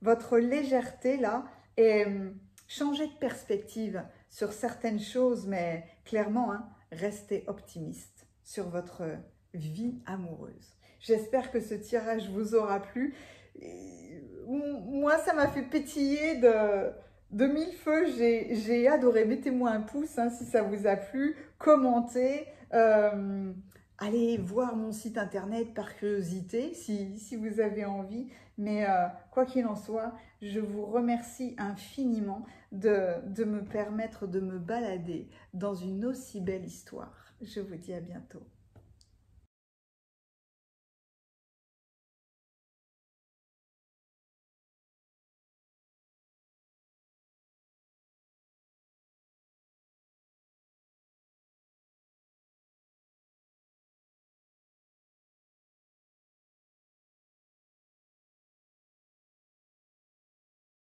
votre légèreté là et changez de perspective sur certaines choses, mais clairement, hein, restez optimiste sur votre vie amoureuse. J'espère que ce tirage vous aura plu. Moi, ça m'a fait pétiller de mille feux. J'ai adoré. Mettez-moi un pouce hein, si ça vous a plu. Commentez. Allez voir mon site internet par curiosité si vous avez envie. Mais quoi qu'il en soit, je vous remercie infiniment de me permettre de me balader dans une aussi belle histoire. Je vous dis à bientôt.